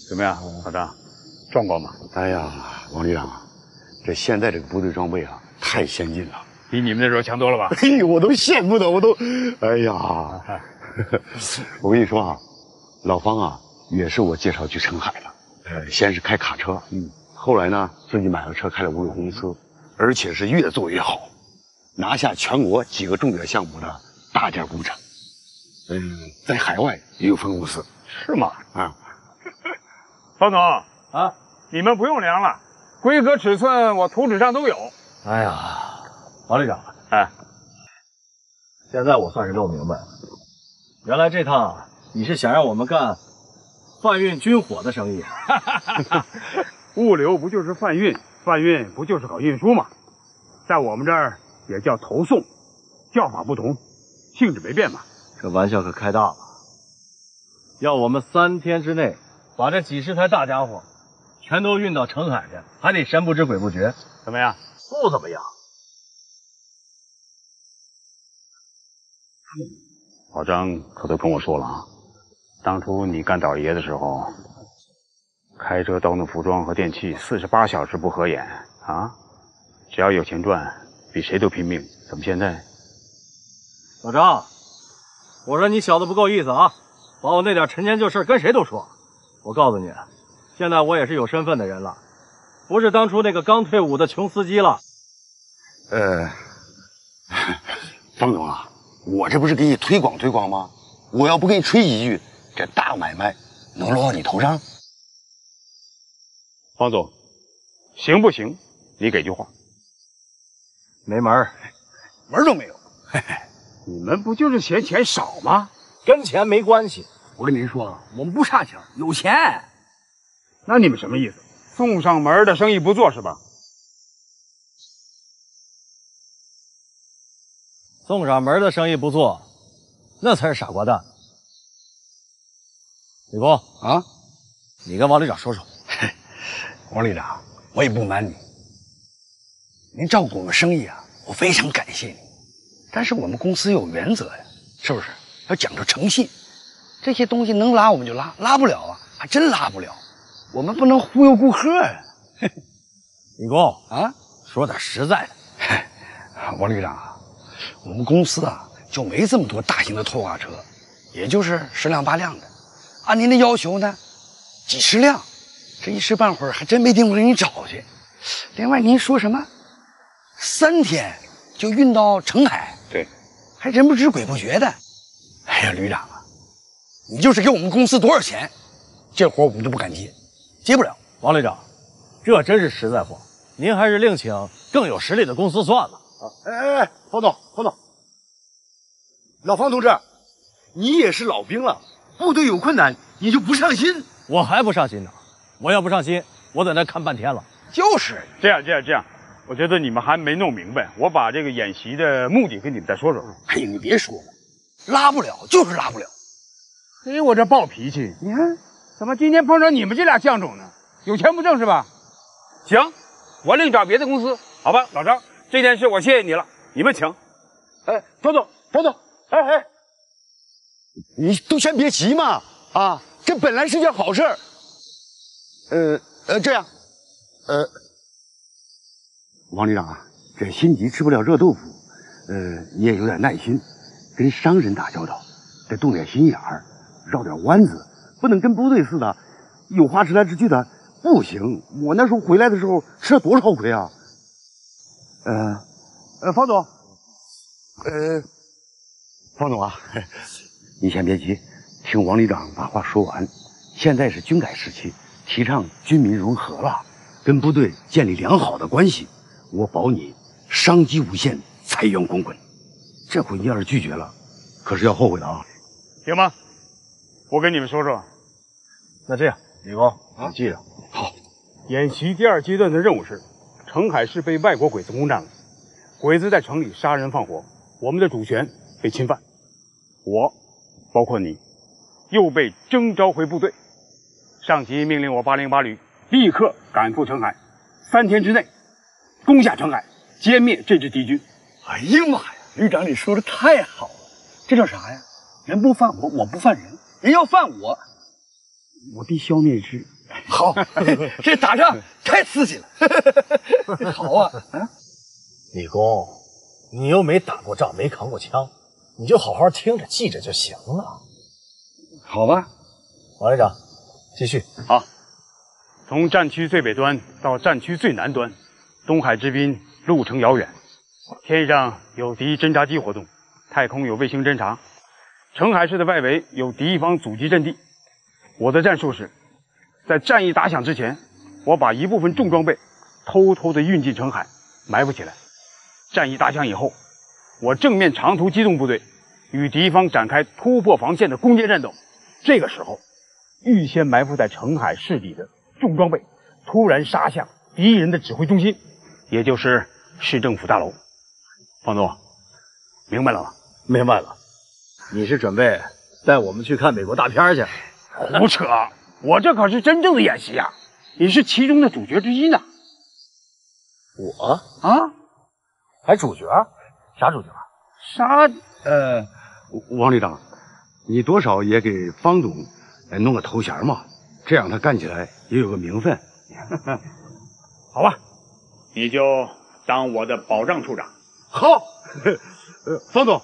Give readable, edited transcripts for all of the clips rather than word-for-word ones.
怎么样，老张，壮观吗？哎呀，王旅长，这现在这个部队装备啊，太先进了，比你们那时候强多了吧？哎呦，我都羡慕的，哎呀，我跟你说啊，老方啊，也是我介绍去澄海的。先是开卡车，后来呢，自己买了车，开了物流公司，而且是越做越好，拿下全国几个重点项目的大件工程。在海外也有分公司。是吗？啊，方总啊，你们不用量了，规格尺寸我图纸上都有。哎呀，王旅长，哎，现在我算是弄明白了，原来这趟你是想让我们干贩运军火的生意啊？物流不就是贩运，贩运不就是搞运输吗？在我们这儿也叫投送，叫法不同，性质没变嘛。这玩笑可开大了，要我们3天之内把这几十台大家伙全都运到澄海去，还得神不知鬼不觉，怎么样？不怎么样。老张可都跟我说了啊，当初你干倒爷的时候，开车倒腾服装和电器48小时不合眼啊，只要有钱赚，比谁都拼命。怎么现在？老张，我说你小子不够意思啊，把我那点陈年旧事跟谁都说。我告诉你，现在我也是有身份的人了，不是当初那个刚退伍的穷司机了。方总啊，我这不是给你推广推广吗？我要不给你吹几句，这大买卖能落到你头上？方总，行不行？你给句话。没门儿，门都没有。你们不就是嫌钱少吗？跟钱没关系。我跟您说啊，我们不差钱，有钱。那你们什么意思？送上门的生意不做是吧？送上门的生意不做，那才是傻瓜蛋。李工啊，你跟王旅长说说。王旅长，我也不瞒你，您照顾我们生意啊，我非常感谢你。但是我们公司有原则呀，是不是？要讲究诚信，这些东西能拉我们就拉，拉不了啊，还真拉不了。我们不能忽悠顾客呀。李工啊，说点实在的。王旅长啊，我们公司啊就没这么多大型的拖挂车，也就是10辆8辆的。按您的要求呢，几十辆，这一时半会儿还真没地方给你找去。另外您说什么3天就运到澄海？对，还人不知鬼不觉的。哎呀，旅长啊，你就是给我们公司多少钱，这活我们都不敢接，接不了。王旅长，这真是实在话，您还是另请更有实力的公司算了。哎，方总，老方同志，你也是老兵了，部队有困难你就不上心？我还不上心呢，我要不上心，我在那看半天了。就是这样，我觉得你们还没弄明白，我把这个演习的目的跟你们再说说。哎呀，你别说了，拉不了就是拉不了。嘿，我这暴脾气，你看怎么今天碰上你们这俩犟种呢？有钱不挣是吧？行，我另找别的公司，好吧？老张，这件事我谢谢你了，你们请。哎，方总，哎，你都先别急嘛，啊，这本来是件好事儿。这样，王旅长啊，这心急吃不了热豆腐，你也有点耐心，跟商人打交道，得动点心眼儿，绕点弯子，不能跟部队似的，有话直来直去的。不行，我那时候回来的时候吃了多少亏啊！方总，方总啊，你先别急，听王旅长把话说完。现在是军改时期，提倡军民融合了，跟部队建立良好的关系，我保你商机无限，财源滚滚。这回你要是拒绝了，可是要后悔的啊！行吗？我跟你们说说，那这样，李工，你记着。好，演习第2阶段的任务是，澄海市被外国鬼子攻占了，鬼子在城里杀人放火，我们的主权被侵犯，我，包括你，又被征召回部队。上级命令我808旅立刻赶赴澄海，3天之内攻下澄海，歼灭这支敌军。哎呀妈呀，旅长你说的太好了，这叫啥呀？人不犯我，我不犯人；人要犯我，我的消灭之。好，这打仗太刺激了。好啊，李公，你又没打过仗，没扛过枪，你就好好听着记着就行了。好吧，王连长，继续。好，从战区最北端到战区最南端，东海之滨路程遥远，天上有敌侦察机活动，太空有卫星侦察，澄海市的外围有敌方阻击阵地。我的战术是，在战役打响之前，我把一部分重装备偷偷地运进澄海，埋伏起来。战役打响以后，我正面长途机动部队与敌方展开突破防线的攻坚战斗。这个时候，预先埋伏在澄海市里的重装备突然杀向敌人的指挥中心，也就是市政府大楼。方总，明白了吗？明白了，你是准备带我们去看美国大片去？胡扯！我这可是真正的演习啊！你是其中的主角之一呢。我啊？还主角？啥主角？啥？王旅长，你多少也给方总弄个头衔嘛，这样他干起来也有个名分。好吧，你就当我的保障处长。好，方总，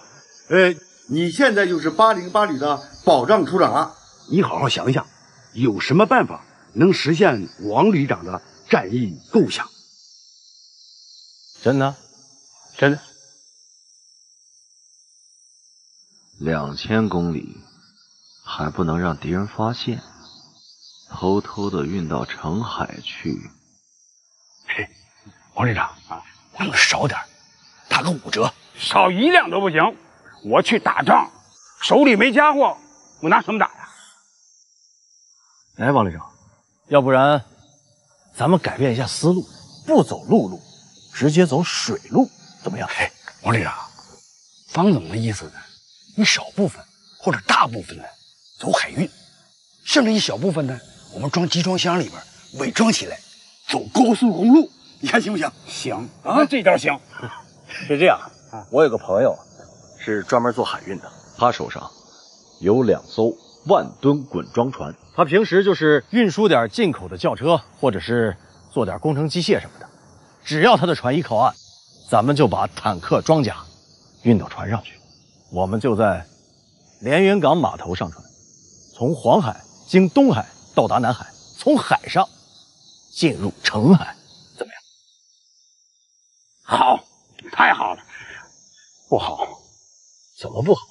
你现在就是808旅的保障处长了。你好好想想，有什么办法能实现王旅长的战役构想？真的？真的？2000公里还不能让敌人发现，偷偷的运到澄海去。嘿，王旅长啊，能少点，打个5折，少1两都不行。我去打仗，手里没家伙，我拿什么打呀？哎，王旅长，要不然咱们改变一下思路，不走陆路，直接走水路，怎么样？哎，王旅长，方总的意思呢，一少部分或者大部分呢走海运，剩下一小部分呢，我们装集装箱里边伪装起来，走高速公路，你看行不行？行啊，这招行。是这样，我有个朋友是专门做海运的，他手上有2艘万吨滚装船，他平时就是运输点进口的轿车，或者是做点工程机械什么的。只要他的船一靠岸，咱们就把坦克装甲运到船上去，我们就在连云港码头上船，从黄海经东海到达南海，从海上进入澄海，怎么样？好，太好了。不好，怎么不好？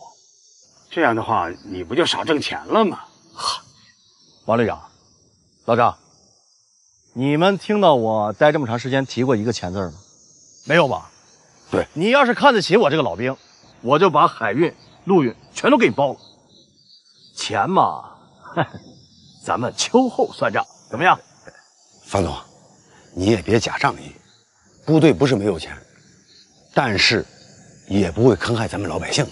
这样的话，你不就少挣钱了吗？王旅长，老张，你们听到我待这么长时间提过一个钱字吗？没有吧？对，你要是看得起我这个老兵，我就把海运、陆运全都给你包了。钱嘛，咱们秋后算账，怎么样？方总，你也别假仗义，部队不是没有钱，但是也不会坑害咱们老百姓。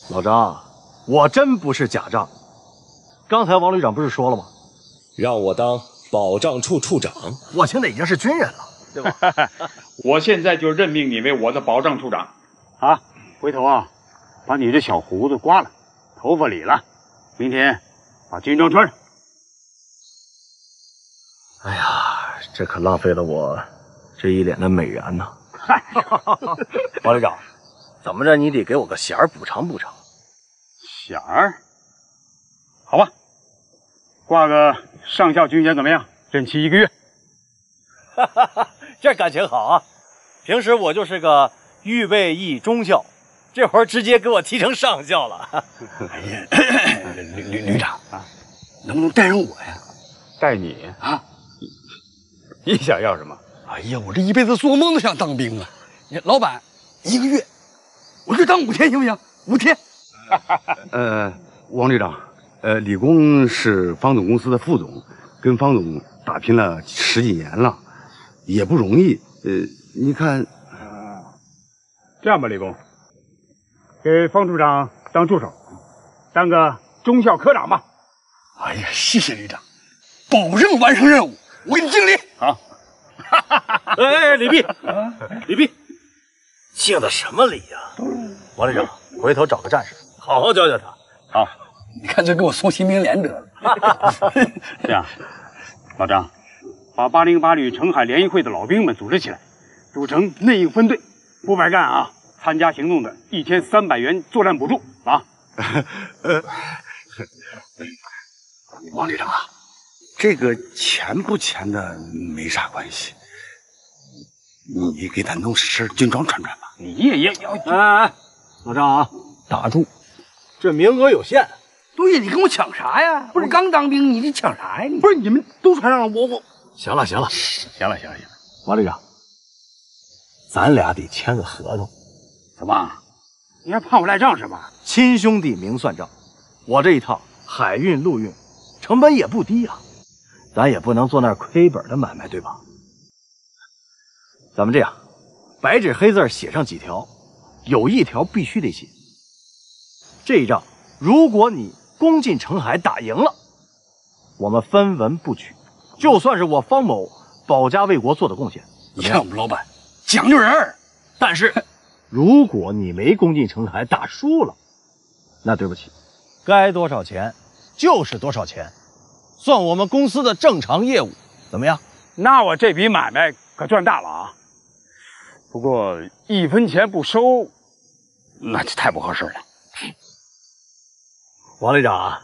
老张，我真不是假账。刚才王旅长不是说了吗？让我当保障处处长。我现在已经是军人了，对吧？我现在就任命你为我的保障处长。啊，回头啊，把你这小胡子刮了，头发理了，明天把军装穿上。哎呀，这可浪费了我这一脸的美颜呢。王旅长，怎么着你得给我个衔儿补偿补偿。衔儿？好吧，挂个上校军衔怎么样？任期1个月。这感情好啊！平时我就是个预备役中校，这会儿直接给我提成上校了。哎呀，旅长啊，能不能带上我呀？带你啊？你想要什么？哎呀，我这一辈子做梦都想当兵啊！你老板1个月，我就当5天行不行？5天。王旅长，李工是方总公司的副总，跟方总打拼了10几年了，也不容易。你看，这样吧，李工，给方处长当助手，当个中校科长吧。哎呀，谢谢旅长，保证完成任务，我给你敬礼。好。哎，李弼，李弼，敬的什么礼呀？王旅长，回头找个战士，好好教教他。好，你看这给我送新兵连得了。这样，老张，把808旅澄海联谊会的老兵们组织起来，组成内应分队，不白干啊！参加行动的1300元作战补助啊！王旅长啊，这个钱不钱的没啥关系，你给咱弄身军装穿穿吧。你也要哎，老张啊，打住，这名额有限。对呀，你跟我抢啥呀？不是刚当兵，你抢啥呀？不是你们都穿上了，我行了，王旅长，咱俩得签个合同。怎么？你还怕我赖账是吧？亲兄弟明算账，我这一趟海运、陆运成本也不低呀，咱也不能做那亏本的买卖，对吧？咱们这样，白纸黑字写上几条，有一条必须得写。这一仗，如果你攻进澄海打赢了，我们分文不取，就算是我方某保家卫国做的贡献。你看我们老板讲究人儿，但是如果你没攻进澄海打输了，那对不起，该多少钱就是多少钱，算我们公司的正常业务，怎么样？那我这笔买卖可赚大了啊！不过1分钱不收，那就太不合适了。王旅长啊，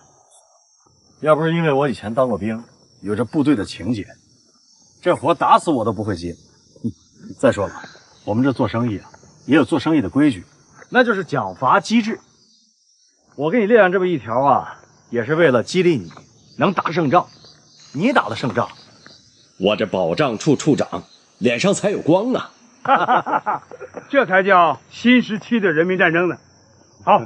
要不是因为我以前当过兵，有着部队的情节，这活打死我都不会接。再说了，我们这做生意啊，也有做生意的规矩，那就是奖罚机制。我给你列上这么一条啊，也是为了激励你能打胜仗。你打的胜仗，我这保障处处长脸上才有光啊！这才叫新时期的人民战争呢。好，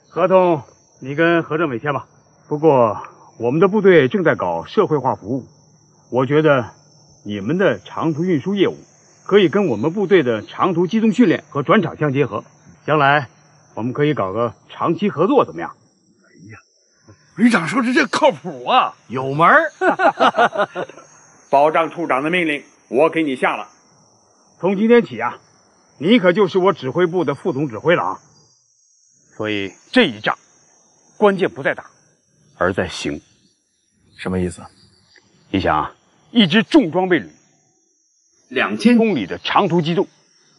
合同你跟何政委签吧。不过我们的部队正在搞社会化服务，我觉得你们的长途运输业务可以跟我们部队的长途机动训练和转场相结合，将来我们可以搞个长期合作，怎么样？旅长说的这靠谱啊，有门儿。保障处长的命令我给你下了，从今天起啊，你可就是我指挥部的副总指挥了啊。所以这一仗，关键不在打，而在行。什么意思？你想啊，一支重装备旅，2000公里的长途机动，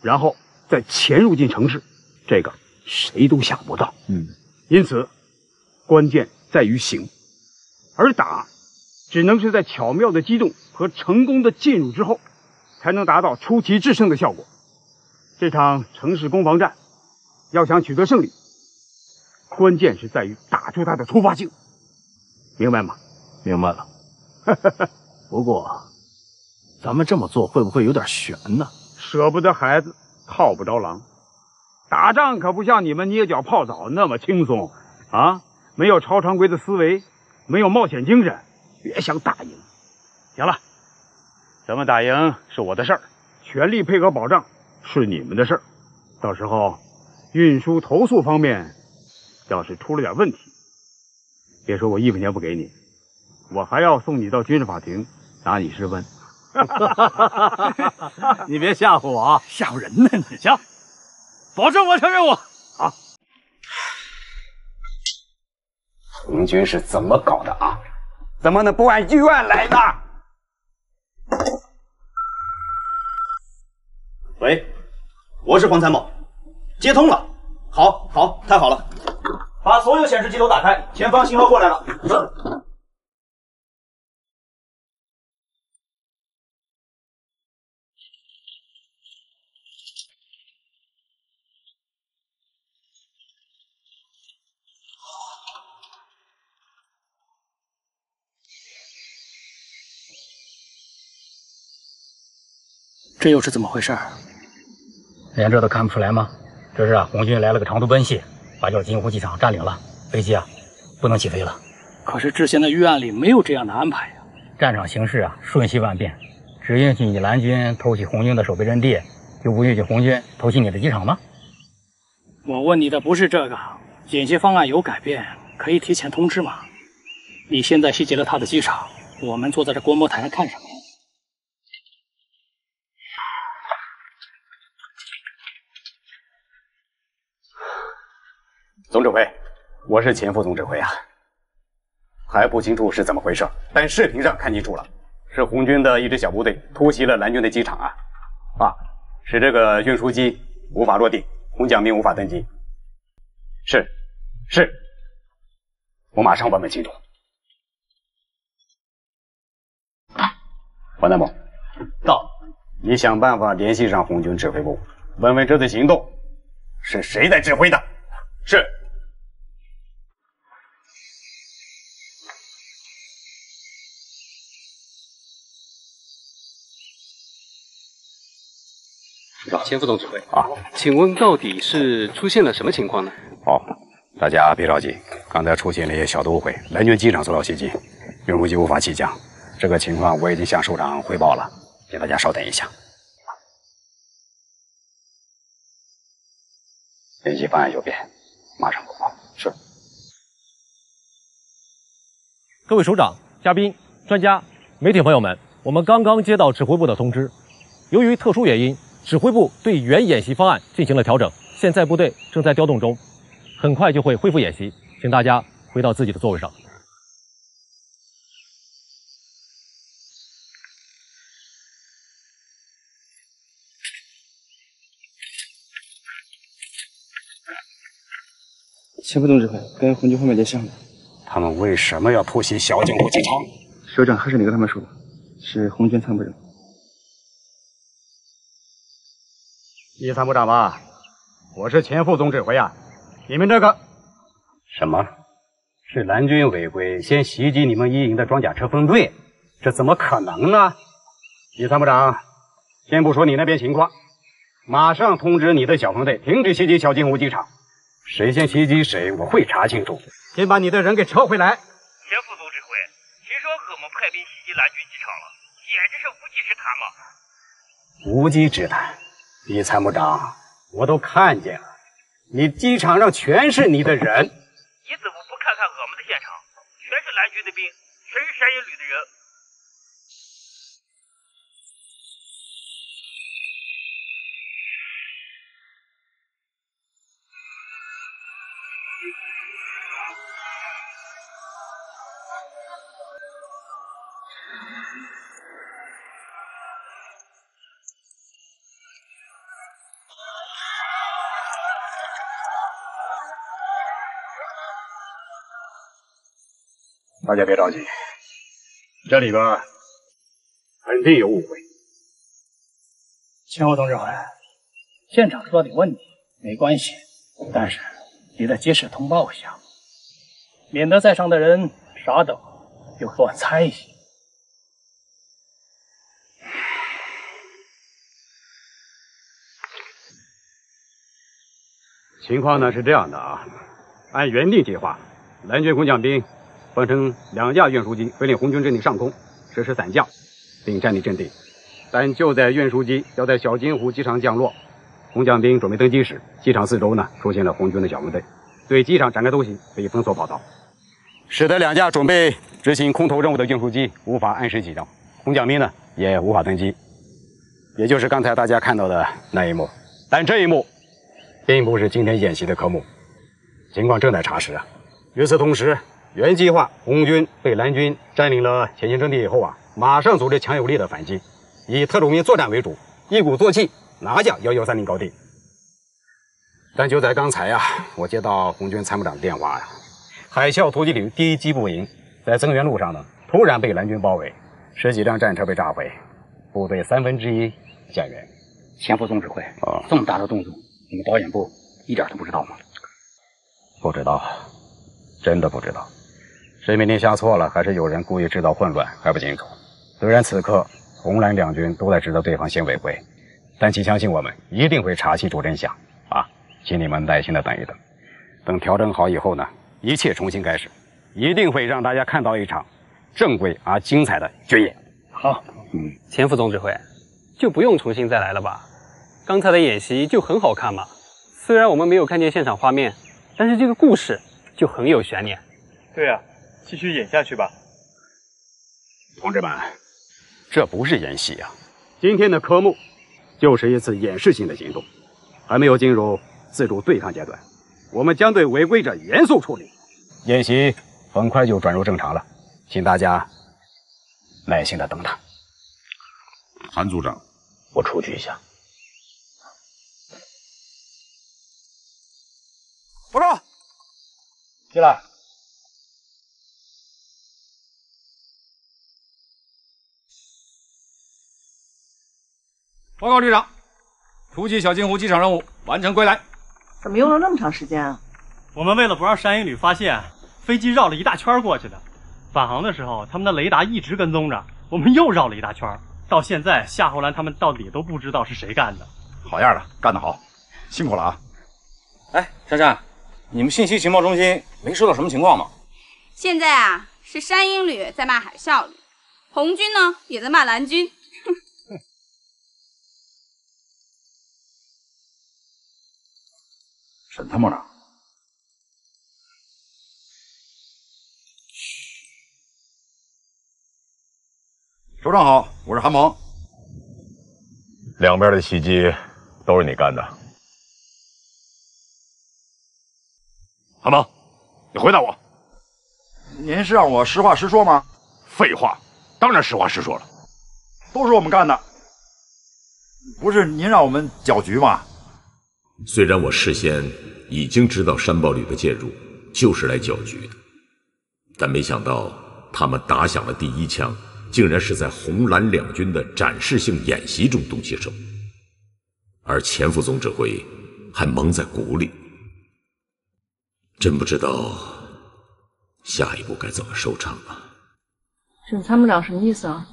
然后再潜入进城市，这个谁都想不到。因此关键在于行，而打只能是在巧妙的机动和成功的进入之后，才能达到出奇制胜的效果。这场城市攻防战要想取得胜利，关键是在于打出它的突发性，明白吗？明白了。不过咱们这么做会不会有点悬呢？舍不得孩子套不着狼，打仗可不像你们捏脚泡澡那么轻松啊！没有超常规的思维，没有冒险精神，别想打赢。行了，怎么打赢是我的事儿，全力配合保障是你们的事儿。到时候运输投诉方面要是出了点问题，别说我1分钱不给你，我还要送你到军事法庭拿你试问。你别吓唬我啊！吓唬人呢。行，保证完成任务。好。红军是怎么搞的啊？怎么能不按预案来呢？喂，我是黄参谋，接通了。好，太好了，把所有显示器都打开，前方信号过来了。这又是怎么回事？连这都看不出来吗？这是红军来了个长途奔袭，把叫金湖机场占领了，飞机不能起飞了。可是之前的预案里没有这样的安排呀。战场形势瞬息万变，只允许你蓝军偷袭红军的守备阵地，就不允许红军偷袭你的机场吗？我问你的不是这个，演习方案有改变，可以提前通知吗？你现在袭击了他的机场，我们坐在这观摩台上看什么呀？总指挥，我是前副总指挥啊。还不清楚是怎么回事，但视频上看清楚了，是红军的一支小部队突袭了蓝军的机场啊！使这个运输机无法落地，红奖兵无法登机。是，我马上问问清楚。黄参谋，到，你想办法联系上红军指挥部，问问这次行动是谁在指挥的。是。钱副总指挥啊，请问到底是出现了什么情况呢？大家别着急，刚才出现了一些小的误会，蓝军机场受到袭击，运输机无法起降。这个情况我已经向首长汇报了，请大家稍等一下。联系方案有变，马上汇报。是。各位首长、嘉宾、专家、媒体朋友们，我们刚刚接到指挥部的通知，由于特殊原因，指挥部对原演习方案进行了调整，现在部队正在调动中，很快就会恢复演习，请大家回到自己的座位上。钱副总指挥，跟红军方面联系上了。他们为什么要突袭小金湖机场？首长还是你跟他们说的，是红军参谋长。李参谋长吧，我是钱副总指挥啊。你们这个什么？是蓝军违规先袭击你们一营的装甲车分队？这怎么可能呢？李参谋长，先不说你那边情况，马上通知你的小分队停止袭击小金湖机场。谁先袭击谁，我会查清楚。先把你的人给撤回来。钱副总指挥，听说我们派兵袭击蓝军机场了，简直是无稽之谈嘛！无稽之谈。李参谋长，我都看见了，你机场上全是你的人。你怎么不看看我们的现场？全是蓝军的兵，全是山野旅的人。大家别着急，这里边肯定有误会。钱副总指挥，现场出了点问题没关系，但是你得及时通报一下，免得在上的人傻等又乱猜疑。情况呢是这样的啊，按原定计划，蓝军空降兵分成2架运输机飞领红军阵地上空实施伞降，并占领阵地。但就在运输机要在小金湖机场降落，空降兵准备登机时，机场四周呢出现了红军的小分队，对机场展开突袭，被封锁跑道，使得2架准备执行空投任务的运输机无法按时起降，空降兵呢也无法登机，也就是刚才大家看到的那一幕。但这一幕并不是今天演习的科目，情况正在查实啊。与此同时，原计划红军被蓝军占领了前线阵地以后啊，马上组织强有力的反击，以特种兵作战为主，一鼓作气拿下1130高地。但就在刚才呀，我接到红军参谋长的电话呀，海啸突击旅第1机步营在增援路上呢，突然被蓝军包围，10几辆战车被炸毁，部队1/3减员。钱副总指挥，这么大的动作，你们导演部一点都不知道吗？不知道，真的不知道。是命令下错了，还是有人故意制造混乱，还不清楚。虽然此刻红蓝两军都在指责对方先违规，但请相信我们一定会查清楚真相啊！请你们耐心的等一等，等调整好以后呢，一切重新开始，一定会让大家看到一场正规而精彩的军演。好，钱副总指挥，就不用重新再来了吧？刚才的演习就很好看嘛。虽然我们没有看见现场画面，但是这个故事就很有悬念。对啊，继续演下去吧。同志们，这不是演习啊！今天的科目就是一次演示性的行动，还没有进入自主对抗阶段。我们将对违规者严肃处理。演习很快就转入正常了，请大家耐心的等他。韩组长，我出去一下。报告，进来。报告旅长，突击小金湖机场任务完成归来。怎么用了那么长时间啊？我们为了不让山鹰旅发现，飞机绕了一大圈过去的。返航的时候，他们的雷达一直跟踪着，我们又绕了一大圈。到现在，夏侯兰他们到底都不知道是谁干的。好样的，干得好，辛苦了啊！哎，珊珊，你们信息情报中心没收到什么情况吗？现在啊，是山鹰旅在骂海啸旅，红军呢也在骂蓝军。沈参谋长，首长好，我是韩鹏。两边的袭击都是你干的。韩鹏，你回答我。您是让我实话实说吗？废话，当然实话实说了。都是我们干的，不是您让我们搅局吗？虽然我事先已经知道山豹旅的介入就是来搅局的，但没想到他们打响了第一枪，竟然是在红蓝两军的展示性演习中动起手，而钱副总指挥还蒙在鼓里，真不知道下一步该怎么收场了。沈参谋长什么意思啊？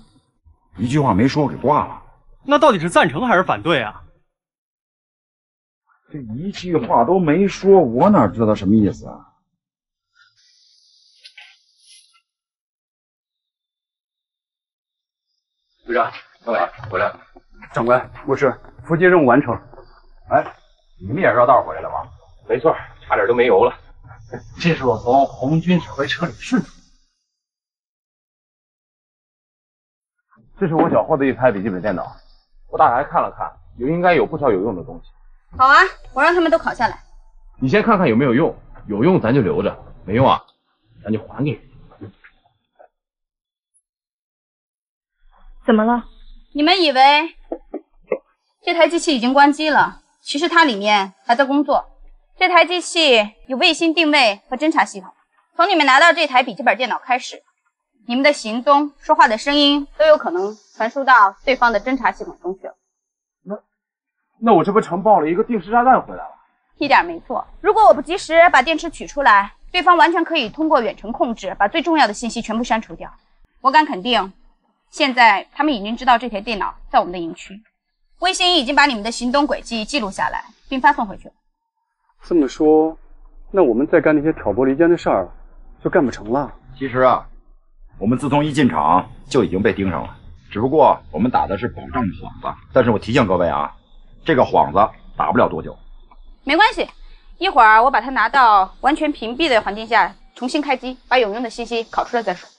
一句话没说给挂了。那到底是赞成还是反对啊？这一句话都没说，我哪知道他什么意思啊？队长，回来了。长官，没事，伏击任务完成。哎，你们也绕道回来了吗？没错，差点都没油了。这是我从红军指挥车里顺出。这是我缴获的一台笔记本电脑，我打开看了看，应该有不少有用的东西。好啊，我让他们都拷下来。你先看看有没有用，有用咱就留着，没用啊，咱就还给人。怎么了？你们以为这台机器已经关机了，其实它里面还在工作。这台机器有卫星定位和侦察系统，从你们拿到这台笔记本电脑开始，你们的行踪、说话的声音都有可能传输到对方的侦察系统中去了。那我这不承包了一个定时炸弹回来了？一点没错。如果我不及时把电池取出来，对方完全可以通过远程控制把最重要的信息全部删除掉。我敢肯定，现在他们已经知道这台电脑在我们的营区，卫星已经把你们的行动轨迹记录下来，并发送回去了。这么说，那我们再干那些挑拨离间的事儿就干不成了。其实啊，我们自从一进场就已经被盯上了，只不过我们打的是保障的幌子。但是我提醒各位啊，这个幌子打不了多久。没关系，一会儿我把它拿到完全屏蔽的环境下重新开机，把有用的信息拷出来再说。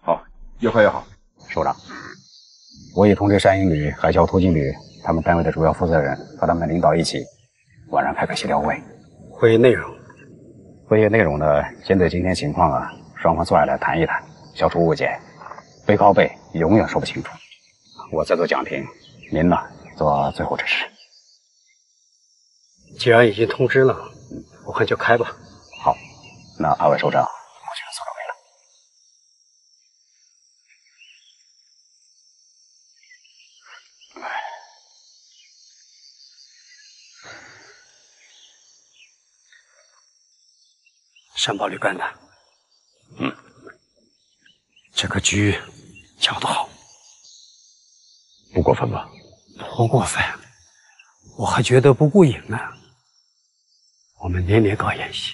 好，越快越好。首长，我已通知山鹰旅、海啸突击旅他们单位的主要负责人和他们的领导一起，晚上开个协调会。会议内容呢，针对今天情况啊，双方坐下来谈一谈，消除误解。背靠背永远说不清楚。我在做讲评，您呢做最后指示。既然已经通知了，我看就开吧。好，那二位首长，我去做准备了。山豹旅干的，这个局搅得好，不过分吧？不过分，我还觉得不过瘾呢。我们年年搞演习，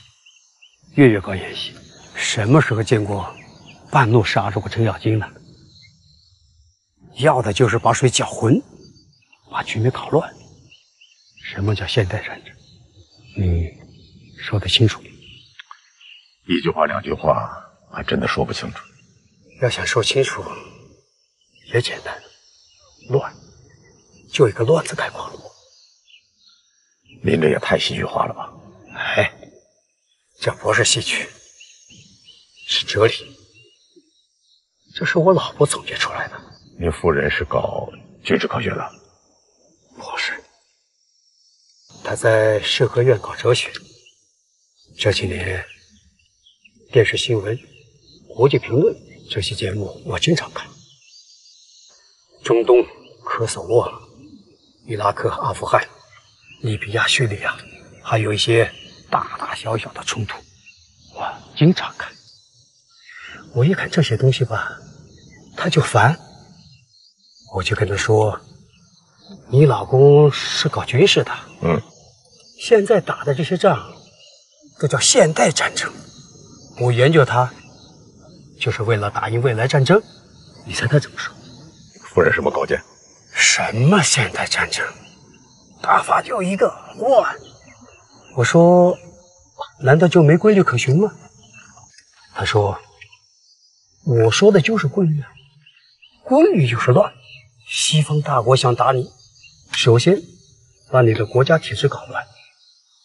月月搞演习，什么时候见过半路杀入个程咬金呢？要的就是把水搅浑，把局面搞乱。什么叫现代战争？你说得清楚。一句话两句话，还真的说不清楚。要想说清楚，也简单，乱，就一个乱字概括了。您这也太戏剧化了吧？哎，这不是戏剧，是哲理，这是我老婆总结出来的。你夫人是搞军事科学的？不是，她在社科院搞哲学。这几年，电视新闻、国际评论这些节目我经常看。中东、科索沃、伊拉克、阿富汗、利比亚、叙利亚，还有一些大大小小的冲突，我经常看。我一看这些东西吧，他就烦。我就跟他说：“你老公是搞军事的，现在打的这些仗，都叫现代战争。我研究它，就是为了打赢未来战争。你猜他怎么说？”夫人什么高见？什么现代战争？打法就一个乱。我说，难道就没规律可循吗？他说，我说的就是规律，规律就是乱。西方大国想打你，首先把你的国家体制搞乱，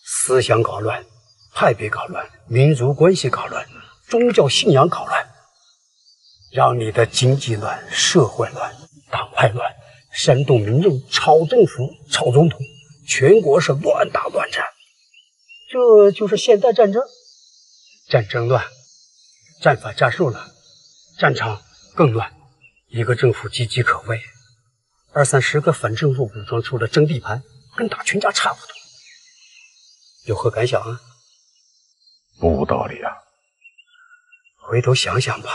思想搞乱，派别搞乱，民族关系搞乱，宗教信仰搞乱，让你的经济乱，社会乱，党派乱，煽动民众炒政府、炒总统，全国是乱打乱战。这就是现代战争。战争乱，战法战术乱，战场更乱，一个政府岌岌可危，20-30个反政府武装出了争地盘，跟打群架差不多。有何感想啊？不无道理啊。回头想想吧，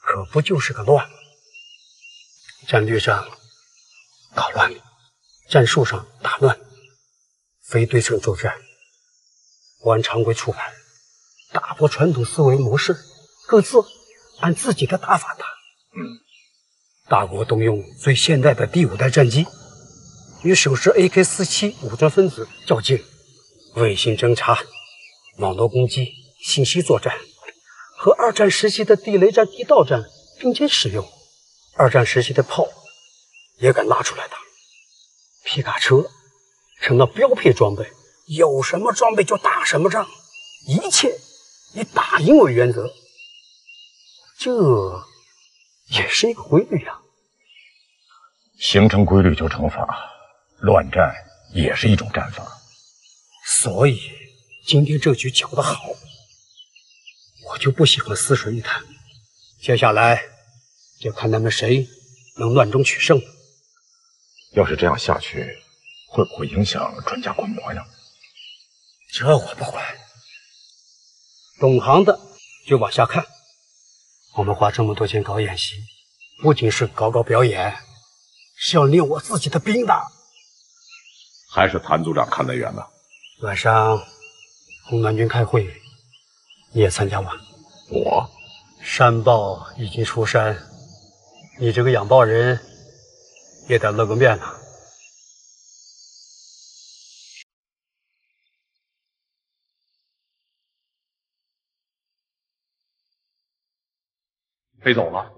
可不就是个乱吗？战略上搞乱，战术上打乱，非对称作战，不按常规出牌，打破传统思维模式，各自按自己的打法打。大国动用最现代的第5代战机，与手持 AK-47武装分子较劲，卫星侦察、网络攻击、信息作战，和二战时期的地雷战、地道战并肩使用。二战时期的炮也敢拉出来打，皮卡车成了标配装备，有什么装备就打什么仗，一切以打赢为原则，这也是一个规律啊。形成规律就成法，乱战也是一种战法。所以今天这局搅得好，我就不喜欢似水一潭。接下来就看他们谁能乱中取胜。要是这样下去，会不会影响专家规模呀？这我不管，懂行的就往下看。我们花这么多钱搞演习，不仅是搞表演，是要练我自己的兵的。还是谭组长看得远呢。晚上红南军开会，你也参加吧。我山豹已经出山，你这个养豹人也得露个面了。飞走了。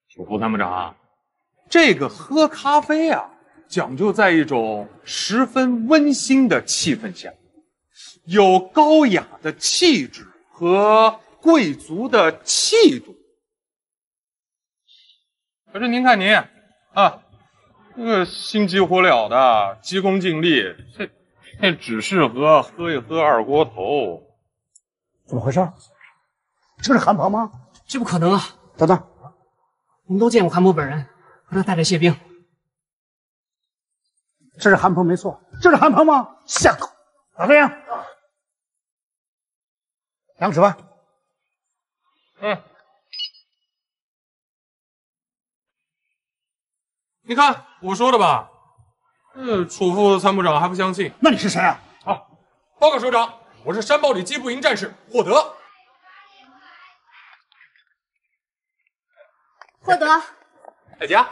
楚副参谋长，这个喝咖啡啊，讲究在一种十分温馨的气氛下，有高雅的气质和贵族的气度。可是您看您啊，那个心急火燎的，急功近利，这只适合喝一喝二锅头。怎么回事？这是韩鹏吗？这不可能啊！等等，我们都见过韩鹏本人，和他带着谢兵。这是韩鹏没错，这是韩鹏吗？下口！打这样，量尺吧。你看我说的吧，楚副参谋长还不相信？那你是谁啊？好，报告首长，我是山豹里机步营战士霍德。霍德，大家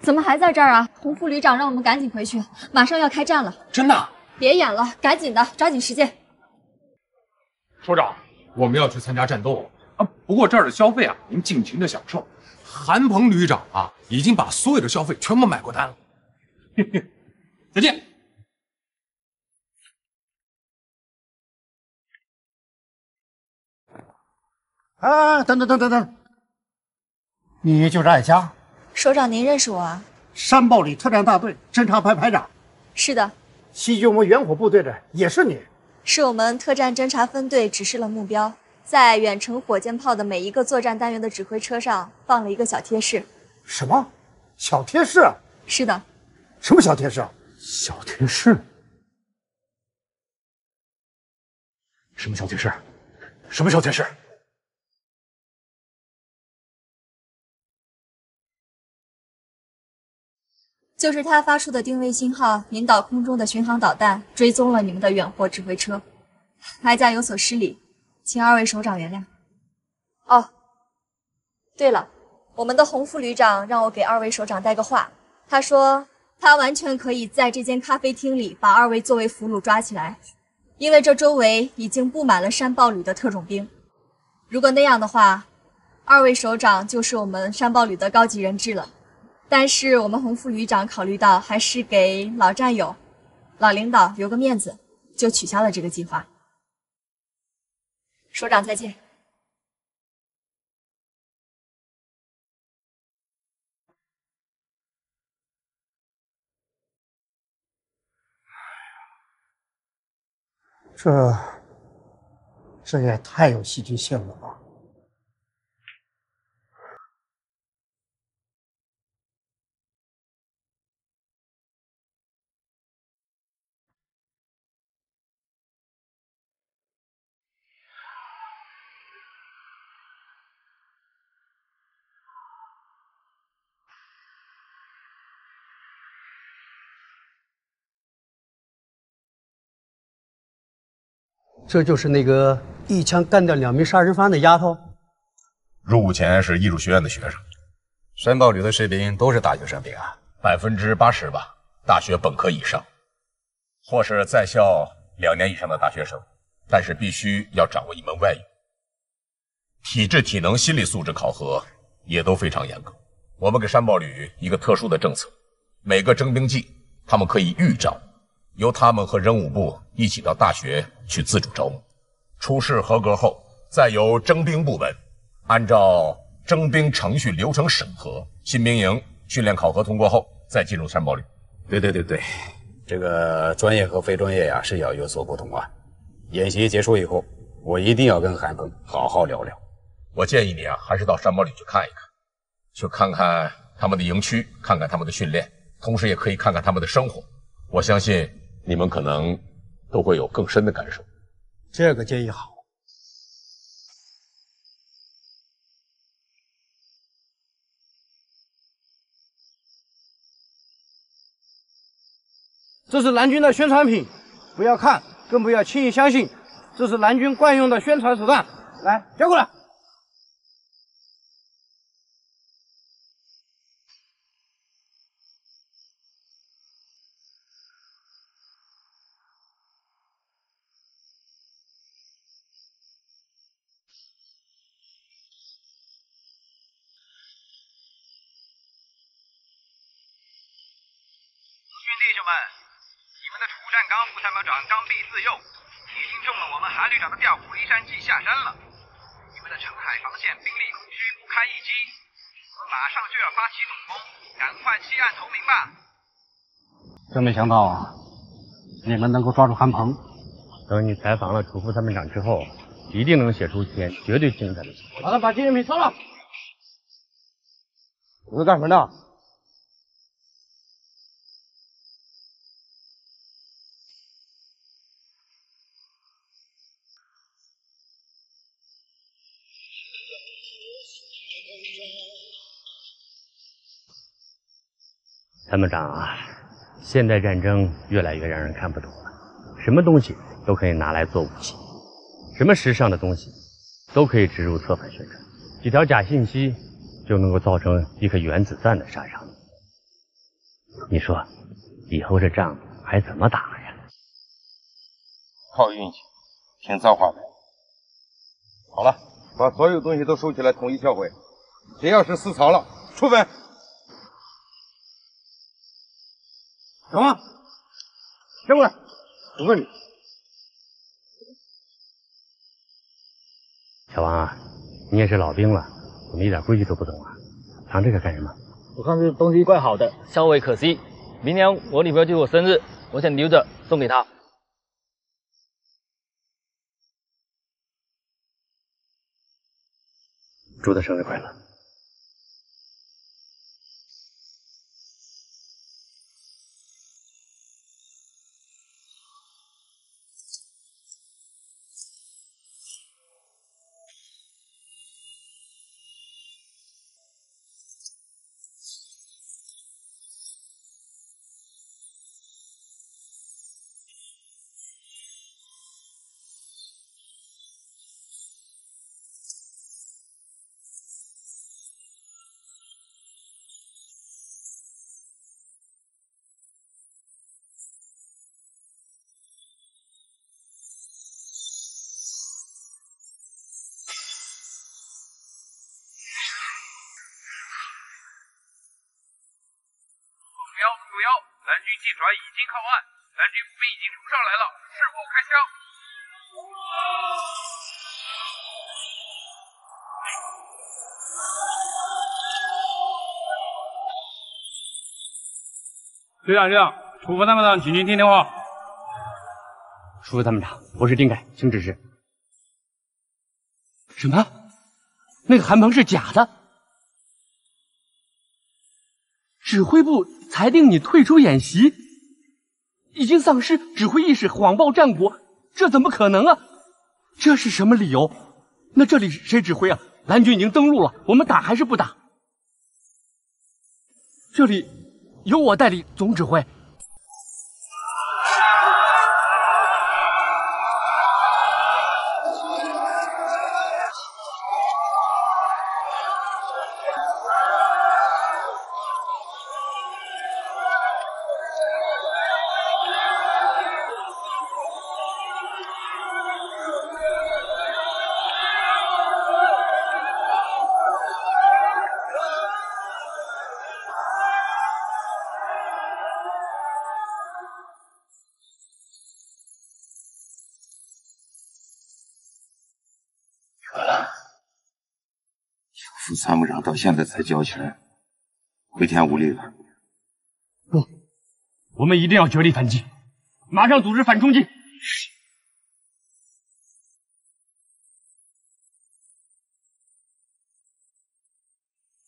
怎么还在这儿啊？洪副旅长让我们赶紧回去，马上要开战了。真的？别演了，赶紧的，抓紧时间。首长，我们要去参加战斗啊！不过这儿的消费啊，您尽情的享受。韩鹏旅长啊，已经把所有的消费全部买过单了。再见。啊，等等，你就是艾佳，首长您认识我啊？山豹里特战大队侦察排排长。是的。袭击我们远火部队的也是你？是我们特战侦察分队指示了目标，在远程火箭炮的每一个作战单元的指挥车上放了一个小贴士。什么？小贴士？是的。什么小贴士？小贴士？什么小贴士？什么小贴士？就是他发出的定位信号引导空中的巡航导弹追踪了你们的远火指挥车。哀家有所失礼，请二位首长原谅。哦，对了，我们的洪副旅长让我给二位首长带个话，他说他完全可以在这间咖啡厅里把二位作为俘虏抓起来，因为这周围已经布满了山豹旅的特种兵。如果那样的话，二位首长就是我们山豹旅的高级人质了。但是我们洪副旅长考虑到还是给老战友、老领导留个面子，就取消了这个计划。首长再见。这也太有戏剧性了吧！这就是那个一枪干掉2名杀人犯的丫头。入伍前是艺术学院的学生，山豹旅的士兵都是大学生兵啊，80%吧，大学本科以上，或是在校2年以上的大学生，但是必须要掌握一门外语。体质、体能、心理素质考核也都非常严格。我们给山豹旅一个特殊的政策，每个征兵季他们可以预招。由他们和人武部一起到大学去自主招募，初试合格后，再由征兵部门按照征兵程序流程审核，新兵营训练考核通过后，再进入山豹旅。对，这个专业和非专业呀是要有所不同啊。演习结束以后，我一定要跟韩鹏好好聊聊。我建议你啊，还是到山豹旅去看一看，去看看他们的营区，看看他们的训练，同时也可以看看他们的生活。我相信你们可能都会有更深的感受。这个建议好。这是蓝军的宣传品，不要看，更不要轻易相信，这是蓝军惯用的宣传手段。来，交过来。弟兄们，你们的土战纲副参谋长刚愎自用，已经中了我们韩旅长的调虎离山计下山了。你们的澄海防线兵力空虚，不堪一击，我们马上就要发起总攻，赶快弃暗投明吧！真没想到啊，你们能够抓住韩鹏。等你采访了楚副参谋长之后，一定能写出一篇绝对精彩的。马上把纪念品收了。你是干什么的？参谋长啊，现代战争越来越让人看不懂了，什么东西都可以拿来做武器，什么时尚的东西都可以植入侧反宣传，几条假信息就能够造成一颗原子弹的杀伤力。你说，以后这仗还怎么打呀？靠运气，听造化呗。好了，把所有东西都收起来，统一销毁。谁要是私藏了，处分。小王，先过来，我问你。小王啊，你也是老兵了，怎么一点规矩都不懂啊？藏这个干什么？我看这东西怪好的，稍微可惜。明年我女朋友就我生日，我想留着送给她。祝她生日快乐。目标，蓝军舰船已经靠岸，蓝军步兵已经冲上来了，是否开枪？队长，楚副参谋长，请您听电话。楚副参谋长，我是丁凯，请指示。什么？那个韩鹏是假的？指挥部裁定你退出演习，已经丧失指挥意识，谎报战果，这怎么可能啊？这是什么理由？那这里谁指挥啊？蓝军已经登陆了，我们打还是不打？这里由我代理总指挥。副参谋长到现在才交钱，回天无力了。不，我们一定要全力反击，马上组织反冲击。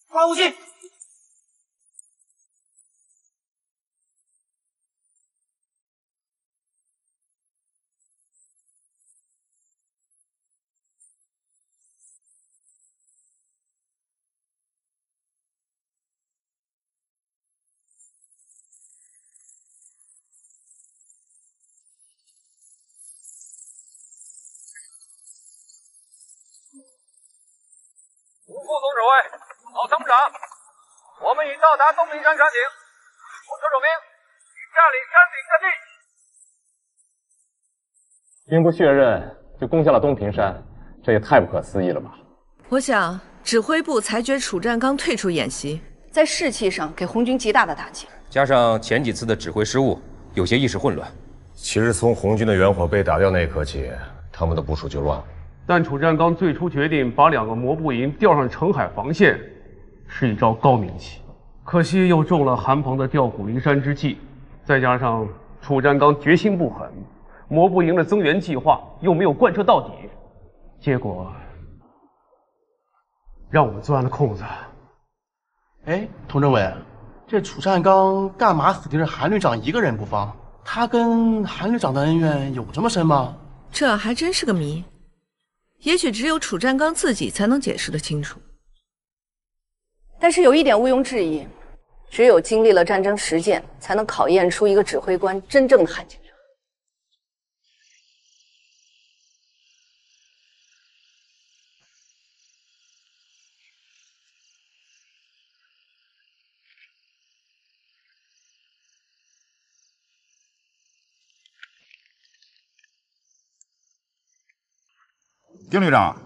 发武器！副总指挥，老参谋长，我们已到达东平山山顶，我车手兵已占领山顶阵地。兵不血刃就攻下了东平山，这也太不可思议了吧！我想，指挥部裁决楚占刚退出演习，在士气上给红军极大的打击，加上前几次的指挥失误，有些意识混乱。其实从红军的远火被打掉那一刻起，他们的部署就乱了。但楚占刚最初决定把2个摩步营调上澄海防线，是一招高明棋。可惜又中了韩鹏的调虎离山之计，再加上楚占刚决心不狠，摩步营的增援计划又没有贯彻到底，结果让我们钻了空子。哎，佟政委，这楚占刚干嘛死盯着韩旅长一个人不放？他跟韩旅长的恩怨有这么深吗？这还真是个谜。也许只有楚占刚自己才能解释得清楚。但是有一点毋庸置疑，只有经历了战争实践，才能考验出一个指挥官真正的悍劲。丁旅长，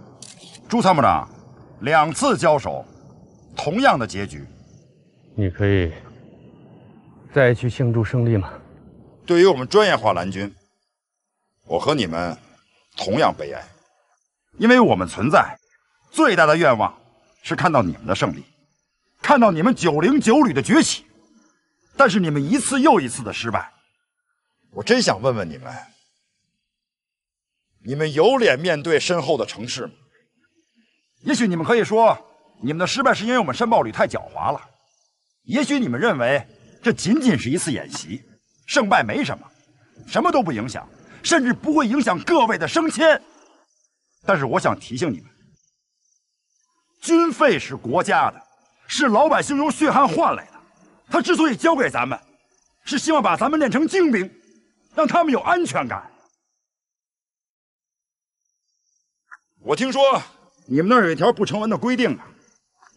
朱参谋长，2次交手，同样的结局。你可以再去庆祝胜利吗？对于我们专业化蓝军，我和你们同样悲哀，因为我们存在最大的愿望是看到你们的胜利，看到你们909旅的崛起。但是你们一次又一次的失败，我真想问问你们，你们有脸面对身后的城市吗？也许你们可以说，你们的失败是因为我们山豹旅太狡猾了。也许你们认为这仅仅是一次演习，胜败没什么，什么都不影响，甚至不会影响各位的升迁。但是我想提醒你们，军费是国家的，是老百姓用血汗换来的。他之所以交给咱们，是希望把咱们练成精兵，让他们有安全感。我听说你们那儿有一条不成文的规定啊，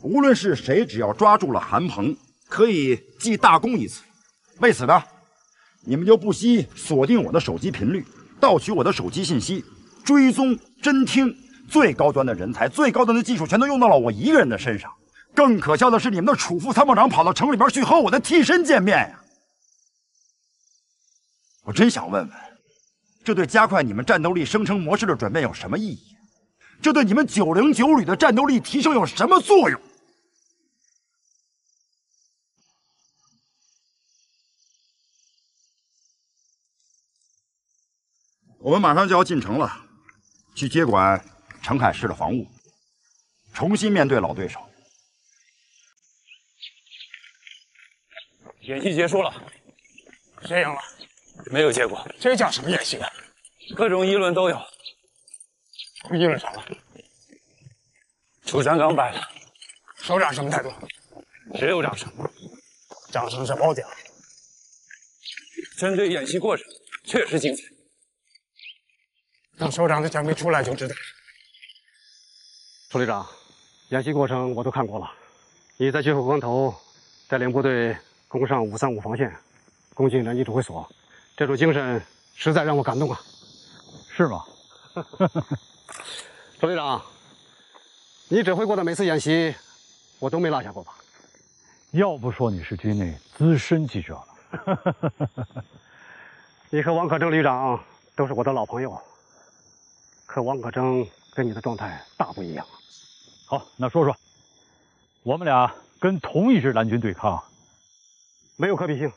无论是谁，只要抓住了韩鹏，可以记大功一次。为此呢，你们就不惜锁定我的手机频率，盗取我的手机信息，追踪、侦听，最高端的人才、最高端的技术全都用到了我一个人的身上。更可笑的是，你们的楚副参谋长跑到城里边去和我的替身见面呀！我真想问问，这对加快你们战斗力生成模式的转变有什么意义？这对你们909旅的战斗力提升有什么作用？我们马上就要进城了，去接管澄海市的防务，重新面对老对手。演习结束了，谁赢了？没有结果。这叫什么演习啊？各种议论都有。议论啥了？楚山刚败了。首长什么态度？只有掌声。掌声是褒奖。针对演习过程，确实精彩。等首长的奖杯出来就知道。楚旅长，演习过程我都看过了。你在最后关头带领部队攻上535防线，攻进南极指挥所，这种精神实在让我感动啊！是吗？楚旅长，你指挥过的每次演习，我都没落下过吧？要不说你是军内资深记者了。你和王可征旅长都是我的老朋友，可王可征跟你的状态大不一样。好，那说说，我们俩跟同一支蓝军对抗。没有可比性。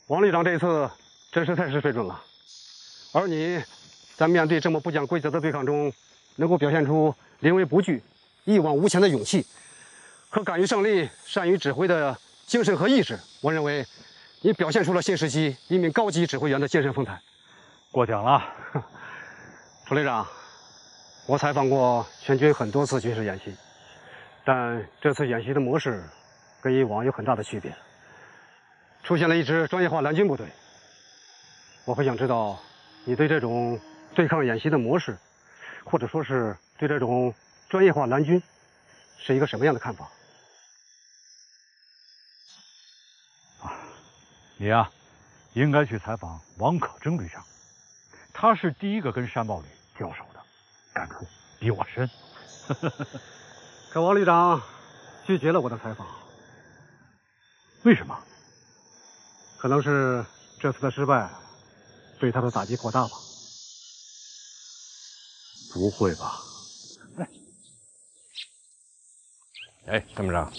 王旅长这一次真是太失水准了，而你在面对这么不讲规则的对抗中，能够表现出临危不惧、一往无前的勇气和敢于胜利、善于指挥的精神和意志，我认为你表现出了新时期一名高级指挥员的精神风采。过奖了，楚旅长，我采访过全军很多次军事演习，但这次演习的模式跟以往有很大的区别。出现了一支专业化蓝军部队，我很想知道你对这种对抗演习的模式，或者说是对这种专业化蓝军是一个什么样的看法？你呀，应该去采访王可征旅长，他是第一个跟山豹旅交手的，感触比我深。可王旅长拒绝了我的采访，为什么？可能是这次的失败对他的打击过大吧。不会吧？哎，参谋长，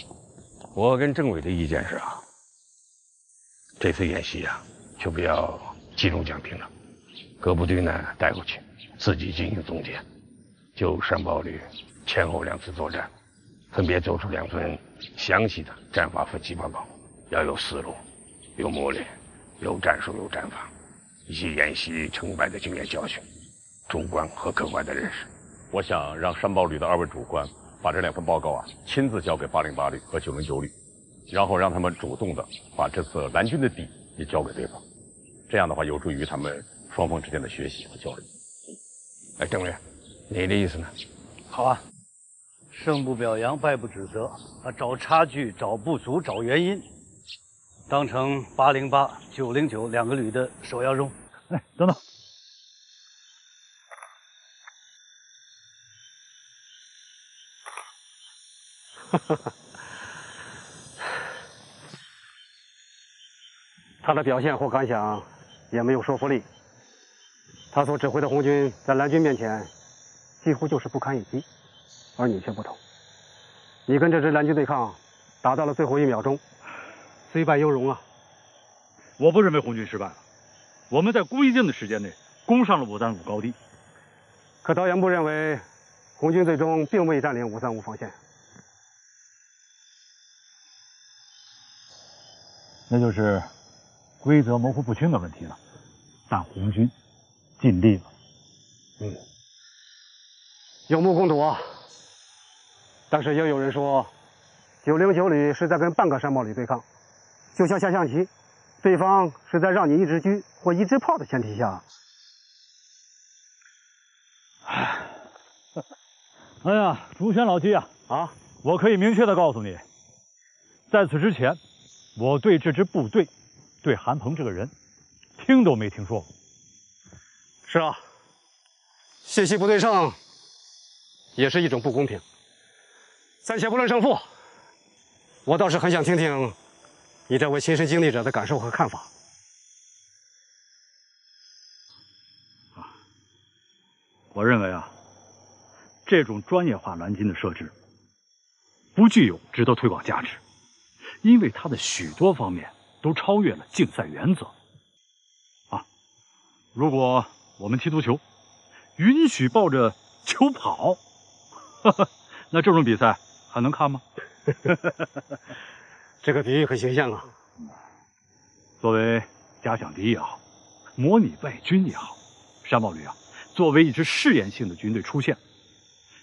我跟政委的意见是啊，这次演习啊，就不要集中讲评了，各部队呢带过去，自己进行总结，就山豹旅前后2次作战，分别做出2份详细的战法分析报告，要有思路。有磨练，有战术，有战法，一些演习成败的经验教训，主观和客观的认识。我想让山豹旅的2位主官把这2份报告啊亲自交给808旅和909旅，然后让他们主动的把这次蓝军的底也交给对方，这样的话有助于他们双方之间的学习和交流。哎，政委，你的意思呢？好啊，胜不表扬，败不指责，找差距，找不足，找原因。当成808、909 2个旅的首要任务。哎，等等，他的表现或感想也没有说服力。他所指挥的红军在蓝军面前几乎就是不堪一击。而你却不同。你跟这支蓝军对抗，打到了最后1秒钟，虽败犹荣啊！我不认为红军失败了，我们在规定的时间内攻上了535高地。可导演部认为，红军最终并未占领535防线。那就是规则模糊不清的问题了。但红军尽力了。有目共睹啊。但是也有人说，909旅是在跟半个山豹旅对抗，就像下象棋，对方是在让你一支车或一支炮的前提下。哎呀，朱轩老弟啊，我可以明确的告诉你，在此之前，我对这支部队，对韩鹏这个人，听都没听说过。是啊，信息不对称，也是一种不公平。暂且不论胜负，我倒是很想听听你这位亲身经历者的感受和看法。我认为啊，这种专业化蓝军的设置不具有值得推广价值，因为它的许多方面都超越了竞赛原则。如果我们踢足球，允许抱着球跑，那这种比赛还能看吗？这个比喻很形象啊。作为假想敌也好，模拟外军也好，山豹旅啊，作为一支试验性的军队出现，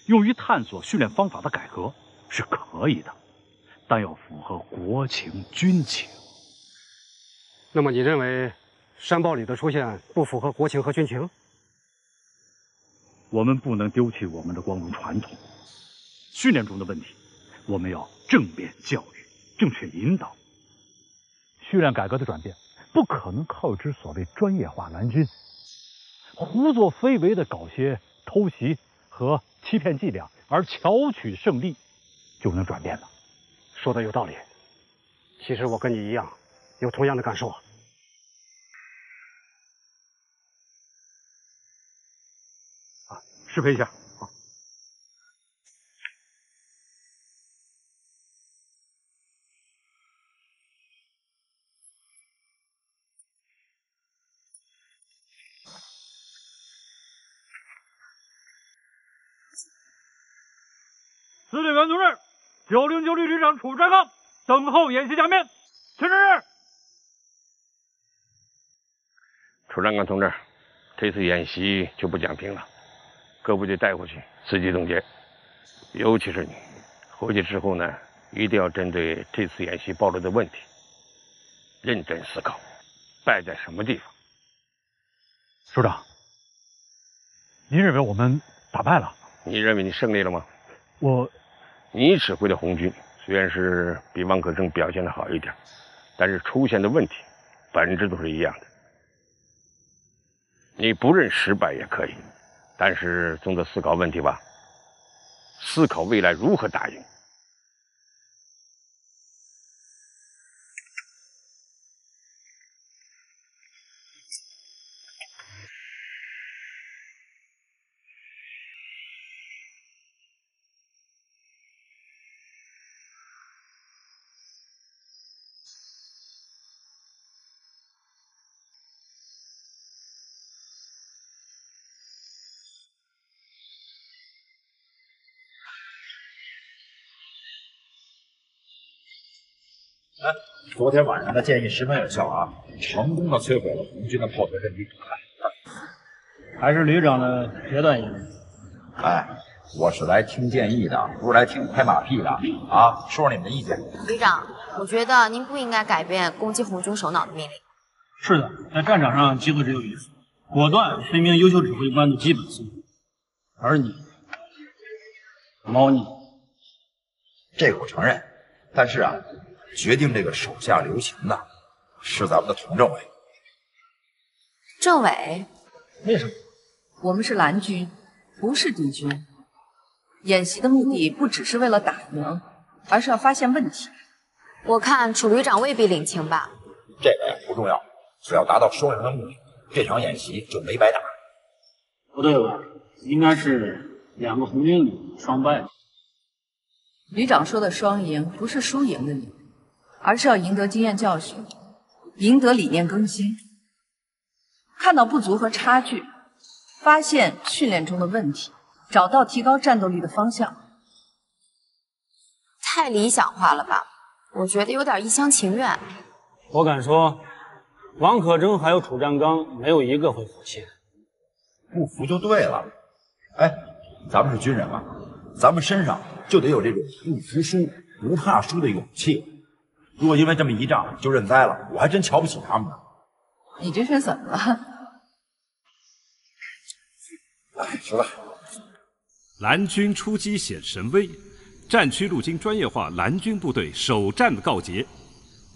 用于探索训练方法的改革是可以的，但要符合国情军情。那么你认为山豹旅的出现不符合国情和军情？我们不能丢弃我们的光荣传统。训练中的问题，我们要正面教育，正确引导。训练改革的转变，不可能靠一支所谓专业化蓝军胡作非为的搞些偷袭和欺骗伎俩，而巧取胜利就能转变的。说的有道理。其实我跟你一样，有同样的感受啊。适配一下。司令员同志，909旅旅长楚占刚等候演习假面，请指示。楚占刚同志，这次演习就不讲评了。各部队带回去，自己总结。尤其是你，回去之后呢，一定要针对这次演习暴露的问题，认真思考，败在什么地方。首长，您认为我们打败了？你认为你胜利了吗？你指挥的红军虽然是比王可胜表现的好一点，但是出现的问题本质都是一样的。你不认失败也可以。但是总得思考问题吧，思考未来如何打赢。昨天晚上的建议十分有效啊，成功的摧毁了红军的炮腿阵地。还是旅长的决断严。哎，我是来听建议的，不是来听拍马屁的啊！说说你们的意见。旅长，我觉得您不应该改变攻击红军首脑的命令。是的，在战场上机会只有一次，果断是一名优秀指挥官的基本素质。而你，猫腻。这个我承认，但是啊，决定这个手下留情的是咱们的佟政委。政委？为什么？我们是蓝军，不是敌军。演习的目的不只是为了打赢，而是要发现问题。我看楚旅长未必领情吧。这个呀不重要，只要达到双赢的目的，这场演习就没白打。不对吧？应该是2个红军旅双败。旅长说的双赢，不是输赢的赢，而是要赢得经验教训，赢得理念更新，看到不足和差距，发现训练中的问题，找到提高战斗力的方向。太理想化了吧？我觉得有点一厢情愿。我敢说，王可争还有楚占刚没有一个会服气的。不服就对了。哎，咱们是军人啊，咱们身上就得有这种不服输、不怕输的勇气。如果因为这么一仗就认栽了，我还真瞧不起他们呢。你这是怎么了？来，吃吧。蓝军出击显神威，战区陆军专业化蓝军部队首战告捷。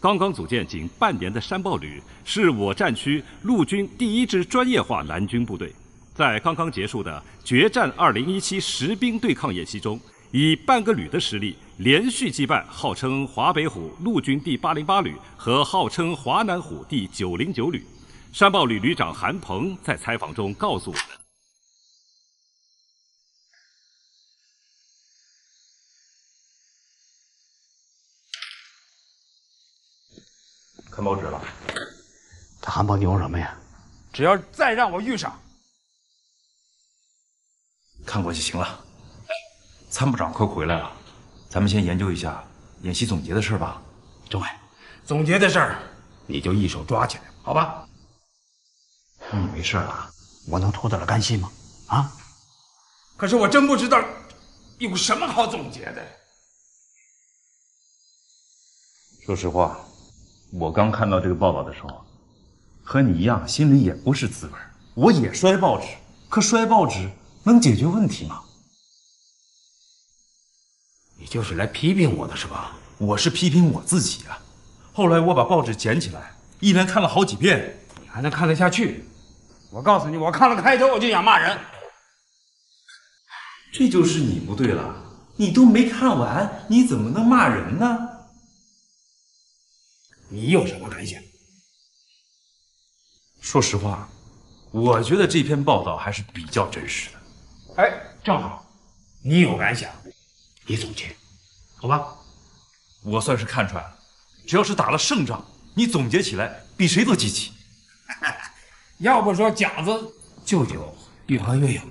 刚刚组建仅半年的山豹旅，是我战区陆军第一支专业化蓝军部队。在刚刚结束的决战2017实兵对抗演习中，以半个旅的实力，连续击败号称华北虎陆军第808旅和号称华南虎第909旅。山豹旅旅长韩鹏在采访中告诉我们。看报纸了，他韩鹏牛什么呀？只要再让我遇上，看过就行了。参谋长快回来了，咱们先研究一下演习总结的事吧。政委，总结的事儿你就一手抓起来，好吧？你没事吧？我能脱得了干系吗？啊？可是我真不知道有什么好总结的。说实话，我刚看到这个报道的时候，和你一样，心里也不是滋味。我也摔报纸，可摔报纸能解决问题吗？你就是来批评我的是吧？我是批评我自己啊。后来我把报纸捡起来，一连看了好几遍。你还能看得下去？我告诉你，我看了开头我就想骂人。这就是你不对了，你都没看完，你怎么能骂人呢？你有什么感想？说实话，我觉得这篇报道还是比较真实的。哎，正好，你有感想，你总结，好吧？我算是看出来了，只要是打了胜仗，你总结起来比谁都积极。要不说饺子舅舅越喝越有。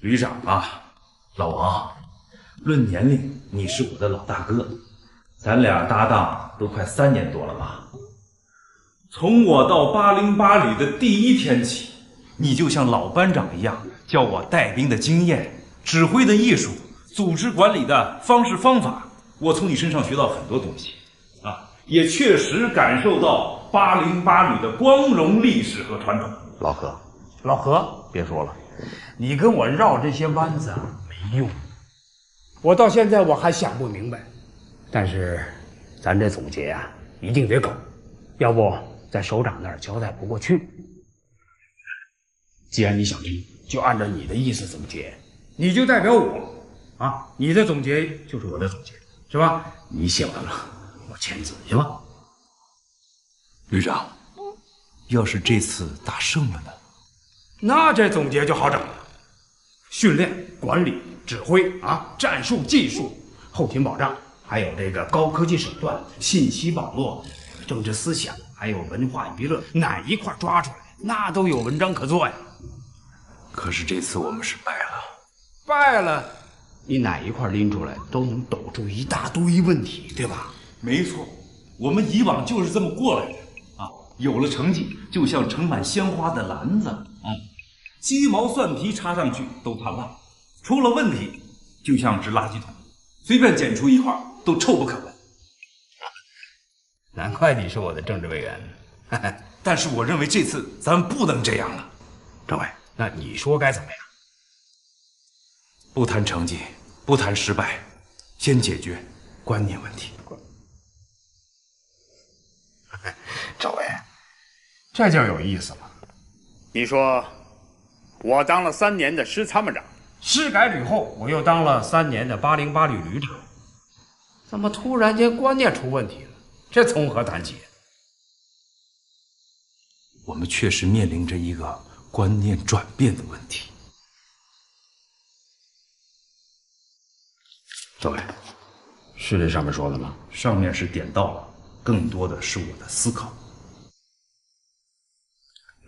旅长啊，老王，论年龄你是我的老大哥，咱俩搭档都快3年多了吧？从我到808旅的第1天起，你就像老班长一样，教我带兵的经验、指挥的艺术、组织管理的方式方法，我从你身上学到很多东西啊，也确实感受到808旅的光荣历史和传统。老何，别说了，你跟我绕这些弯子没用。我到现在我还想不明白，但是咱这总结啊，一定得搞，要不在首长那儿交代不过去。既然你想听，就按照你的意思总结，你就代表我啊，你的总结就是我的总结，是吧？你写完了，我签字，行吗？旅长，要是这次打胜了呢？那这总结就好整了，训练、管理、指挥啊，战术、技术、后勤保障，还有这个高科技手段、信息网络、政治思想，还有文化娱乐，哪一块抓出来，那都有文章可做呀。可是这次我们是败了，你哪一块拎出来都能抖出一大堆问题，对吧？没错，我们以往就是这么过来的啊。有了成绩，就像盛满鲜花的篮子啊，鸡毛蒜皮插上去都怕烂，出了问题就像只垃圾桶，随便捡出一块都臭不可闻。难怪你是我的政治委员。但是我认为这次咱们不能这样了。政委，那你说该怎么样？不谈成绩，不谈失败，先解决观念问题。政委，这就有意思了。你说，我当了3年的师参谋长，师改旅后，我又当了3年的808旅旅长，怎么突然间观念出问题了？这从何谈起？我们确实面临着一个观念转变的问题。各位，是这上面说的吗？上面是点到了，更多的是我的思考。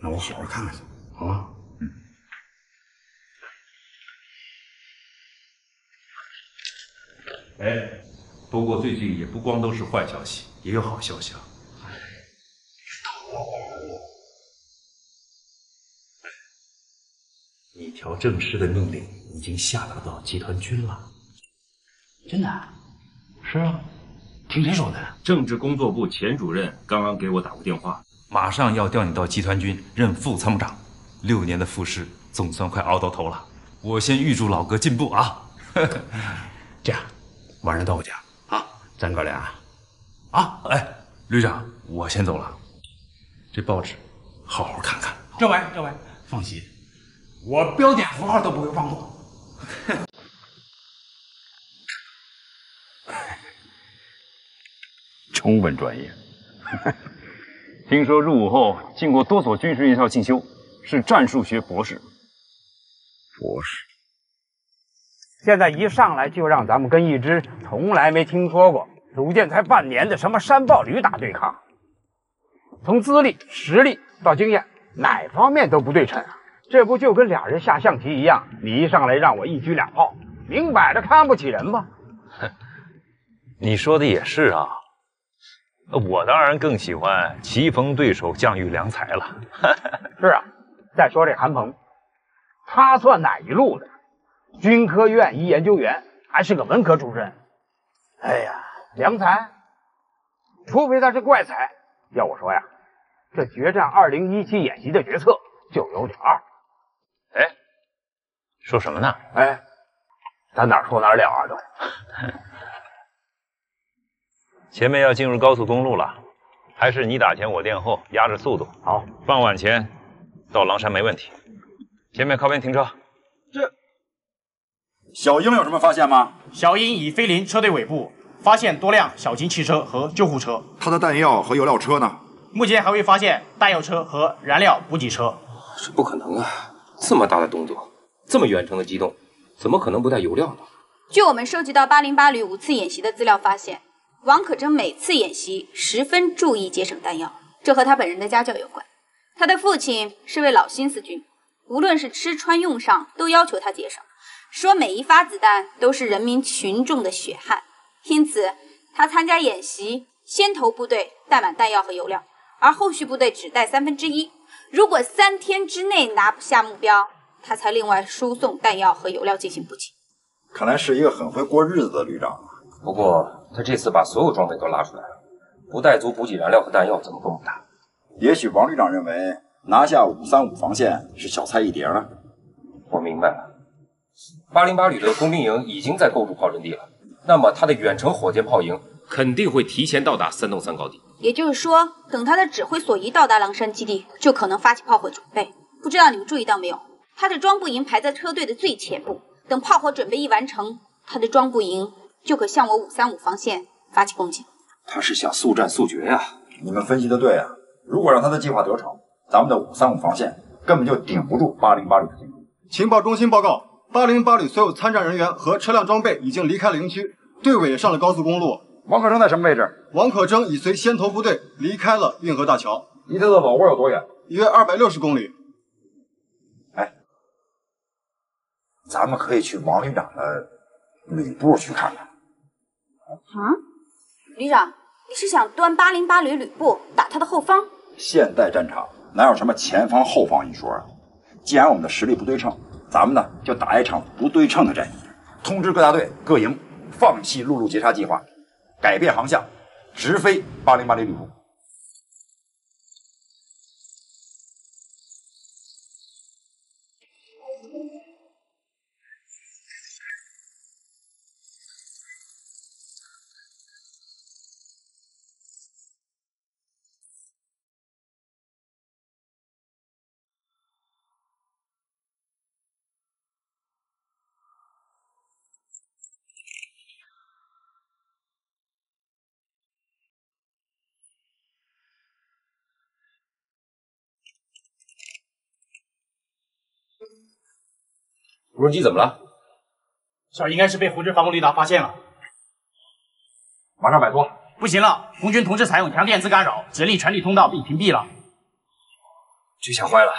那我好好看看去。好啊。哎，不过最近也不光都是坏消息，也有好消息啊。一条正式的命令已经下达到集团军了。真的？是啊。听谁说的？政治工作部前主任刚刚给我打过电话，马上要调你到集团军任副参谋长。6年的副师总算快熬到头了。我先预祝老哥进步啊！这样，晚上到我家啊，咱哥俩啊，哎，旅长，我先走了。这报纸好好看看。这位，放心，我标点符号都不会放过。充分专业。听说入伍后经过多所军事院校进修，是战术学博士。博士。现在一上来就让咱们跟一支从来没听说过、组建才半年的什么山豹旅打对抗，从资历、实力到经验，哪方面都不对称啊！这不就跟俩人下象棋一样，你一上来让我一车2炮，明摆着看不起人吗？你说的也是啊。我当然更喜欢棋逢对手，将遇良才了。是啊，再说这韩鹏，他算哪一路的？军科院一研究员，还是个文科出身。哎呀，良才，除非他是怪才。要我说呀，这决战2017演习的决策就有点二。哎，说什么呢？哎，咱哪说哪了啊都。前面要进入高速公路了，还是你打前我垫后，压着速度。好，傍晚前到狼山没问题。前面靠边停车。这小英有什么发现吗？小英已飞临车队尾部，发现多辆小型汽车和救护车。他的弹药和油料车呢？目前还未发现弹药车和燃料补给车。这不可能啊！这么大的动作，这么远程的机动，怎么可能不带油料呢？据我们收集到808旅5次演习的资料发现，王可珍每次演习十分注意节省弹药，这和他本人的家教有关。他的父亲是位老新四军，无论是吃穿用上都要求他节省，说每一发子弹都是人民群众的血汗。因此，他参加演习，先头部队带满弹药和油料，而后续部队只带1/3。如果3天之内拿不下目标，他才另外输送弹药和油料进行补给。看来是一个很会过日子的旅长。不过他这次把所有装备都拉出来了，不带足补给燃料和弹药怎么够打？也许王旅长认为拿下535防线是小菜一碟呢。我明白了，808旅的工兵营已经在构筑炮阵地了，那么他的远程火箭炮营肯定会提前到达3洞3高地。也就是说，等他的指挥所一到达狼山基地，就可能发起炮火准备。不知道你们注意到没有，他的装步营排在车队的最前部，等炮火准备一完成，他的装步营就可向我535防线发起攻击。他是想速战速决呀！你们分析的对啊，如果让他的计划得逞，咱们的535防线根本就顶不住808旅的进攻。情报中心报告，808旅所有参战人员和车辆装备已经离开了营区，队尾也上了高速公路。王可征在什么位置？王可征已随先头部队离开了运河大桥。离他的老窝有多远？约260公里。哎，咱们可以去王旅长的旅部去看看。旅长，你是想端808旅旅部打他的后方？现代战场哪有什么前方后方一说啊？既然我们的实力不对称，咱们呢就打一场不对称的战役，通知各大队各营放弃陆路截杀计划，改变航向，直飞808旅旅部。无人机怎么了？小应该是被胡志防空雷达发现了，马上摆脱。不行了，红军同时采用强电磁干扰，指令传递通道被屏蔽了。这下坏了。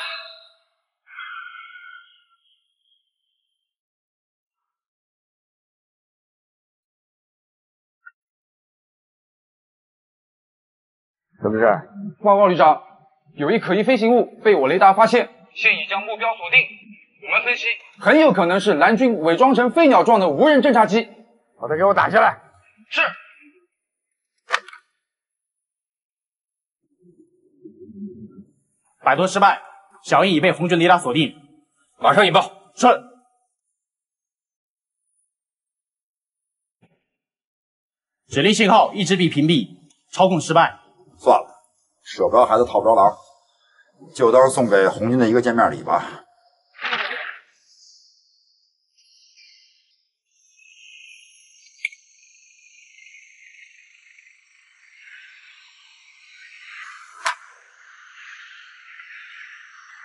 什么事？报告旅长，有一可疑飞行物被我雷达发现，现已将目标锁定。我们分析，很有可能是蓝军伪装成飞鸟状的无人侦察机。把它给我打下来。是。摆脱失败，小鹰已被红军雷达锁定，马上引爆。是。指令信号一直被屏蔽，操控失败。算了，舍不着孩子套不着狼，就当送给红军的一个见面礼吧。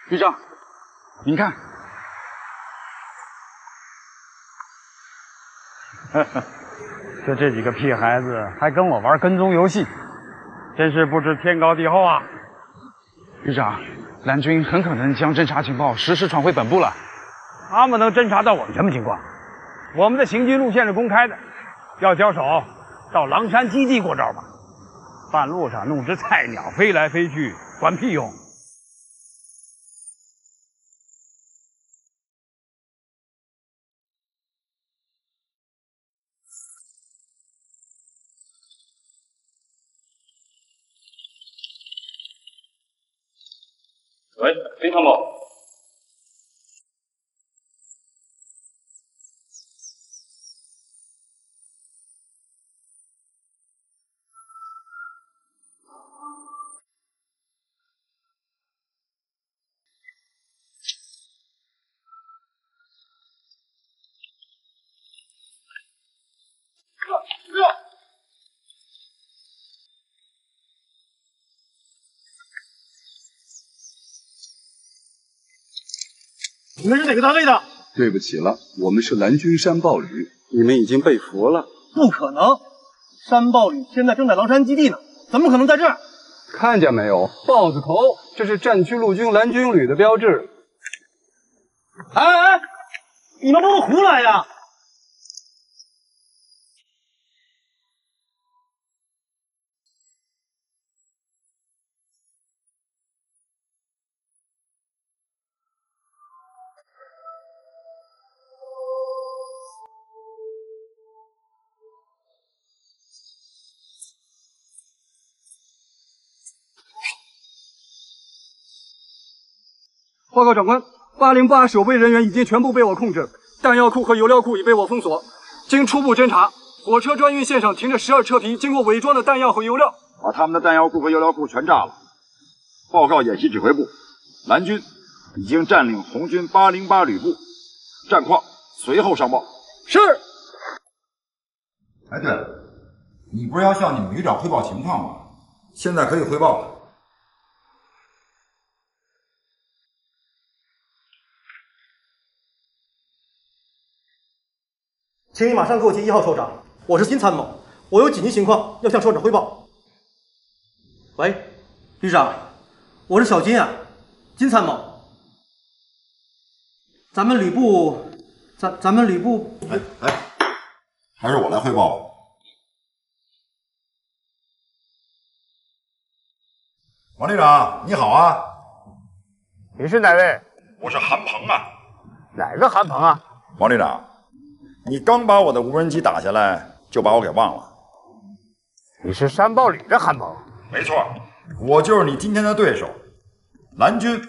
旅长，您看，就这几个屁孩子还跟我玩跟踪游戏，真是不知天高地厚啊！旅长，蓝军很可能将侦察情报实时传回本部了。他们能侦察到我们什么情况？我们的行军路线是公开的，要交手到狼山基地过招吧。半路上弄只菜鸟飞来飞去，管屁用！喂，林参谋。你们是哪个单位的？对不起了，我们是蓝军山豹旅，你们已经被俘了。不可能，山豹旅现在正在狼山基地呢，怎么可能在这儿？看见没有，豹子头，这是战区陆军蓝军旅的标志。哎，你们帮我胡来呀！报告长官，808守备人员已经全部被我控制，弹药库和油料库已被我封锁。经初步侦查，火车专运线上停着12车皮经过伪装的弹药和油料，把他们的弹药库和油料库全炸了。报告演习指挥部，蓝军已经占领红军808旅部，战况随后上报。是。哎，对了，你不是要向你们旅长汇报情况吗？现在可以汇报了。请你马上给我接1号首长，我是金参谋，我有紧急情况要向首长汇报。喂，旅长，我是小金啊，金参谋。咱们旅部，咱们旅部，还是我来汇报吧。王旅长，你好啊。你是哪位？我是韩鹏啊。哪个韩鹏啊？王旅长。你刚把我的无人机打下来，就把我给忘了。你是山豹旅的韩鹏？没错，我就是你今天的对手，蓝军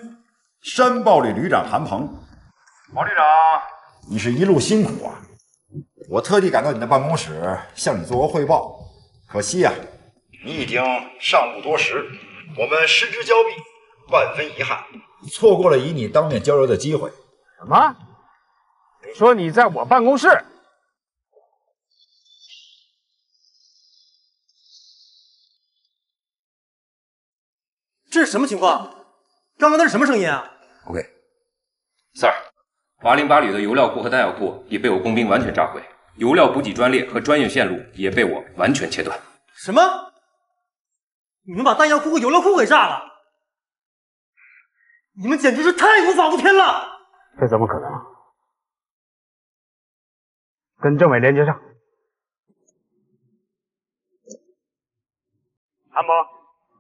山豹旅旅长韩鹏。王旅长，你是一路辛苦啊！我特地赶到你的办公室向你做个汇报，可惜呀，你已经上路多时，我们失之交臂，万分遗憾，错过了与你当面交流的机会。什么？你说你在我办公室？这是什么情况？刚刚那是什么声音啊 ？OK， Sir， 808旅的油料库和弹药库已被我工兵完全炸毁，油料补给专列和专用线路也被我完全切断。什么？你们把弹药库和油料库给炸了？你们简直是太无法无天了！这怎么可能？跟政委连接上。韩伯，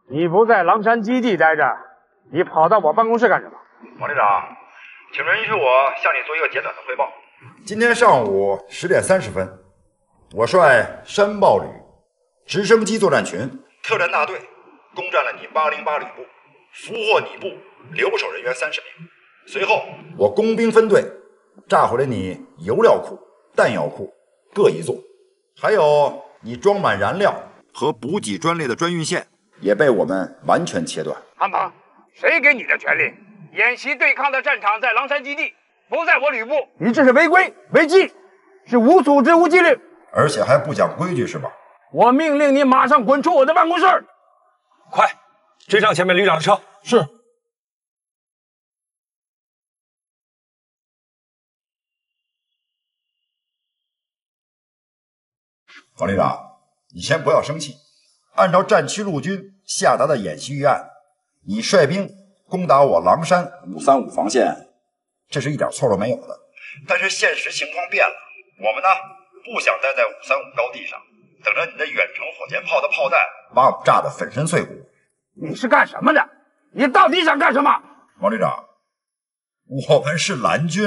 你不在狼山基地待着，你跑到我办公室干什么？王旅长，请允许我向你做一个简短的汇报。今天上午10点30分，我率山豹旅直升机作战群特战大队攻占了你808旅部，俘获你部留守人员30名。随后，我工兵分队炸毁了你油料库、弹药库各一座，还有你装满燃料和补给专列的专运线也被我们完全切断。韩鹏，谁给你的权利？演习对抗的战场在狼山基地，不在我旅部。你这是违规违纪，是无组织无纪律，而且还不讲规矩是吧？我命令你马上滚出我的办公室！快，追上前面旅长的车。是。王旅长，你先不要生气。按照战区陆军下达的演习预案，你率兵攻打我狼山535防线，这是一点错都没有的。但是现实情况变了，我们呢不想待在535高地上，等着你的远程火箭炮的炮弹把我们炸得粉身碎骨。你是干什么的？你到底想干什么？王旅长，我们是蓝军，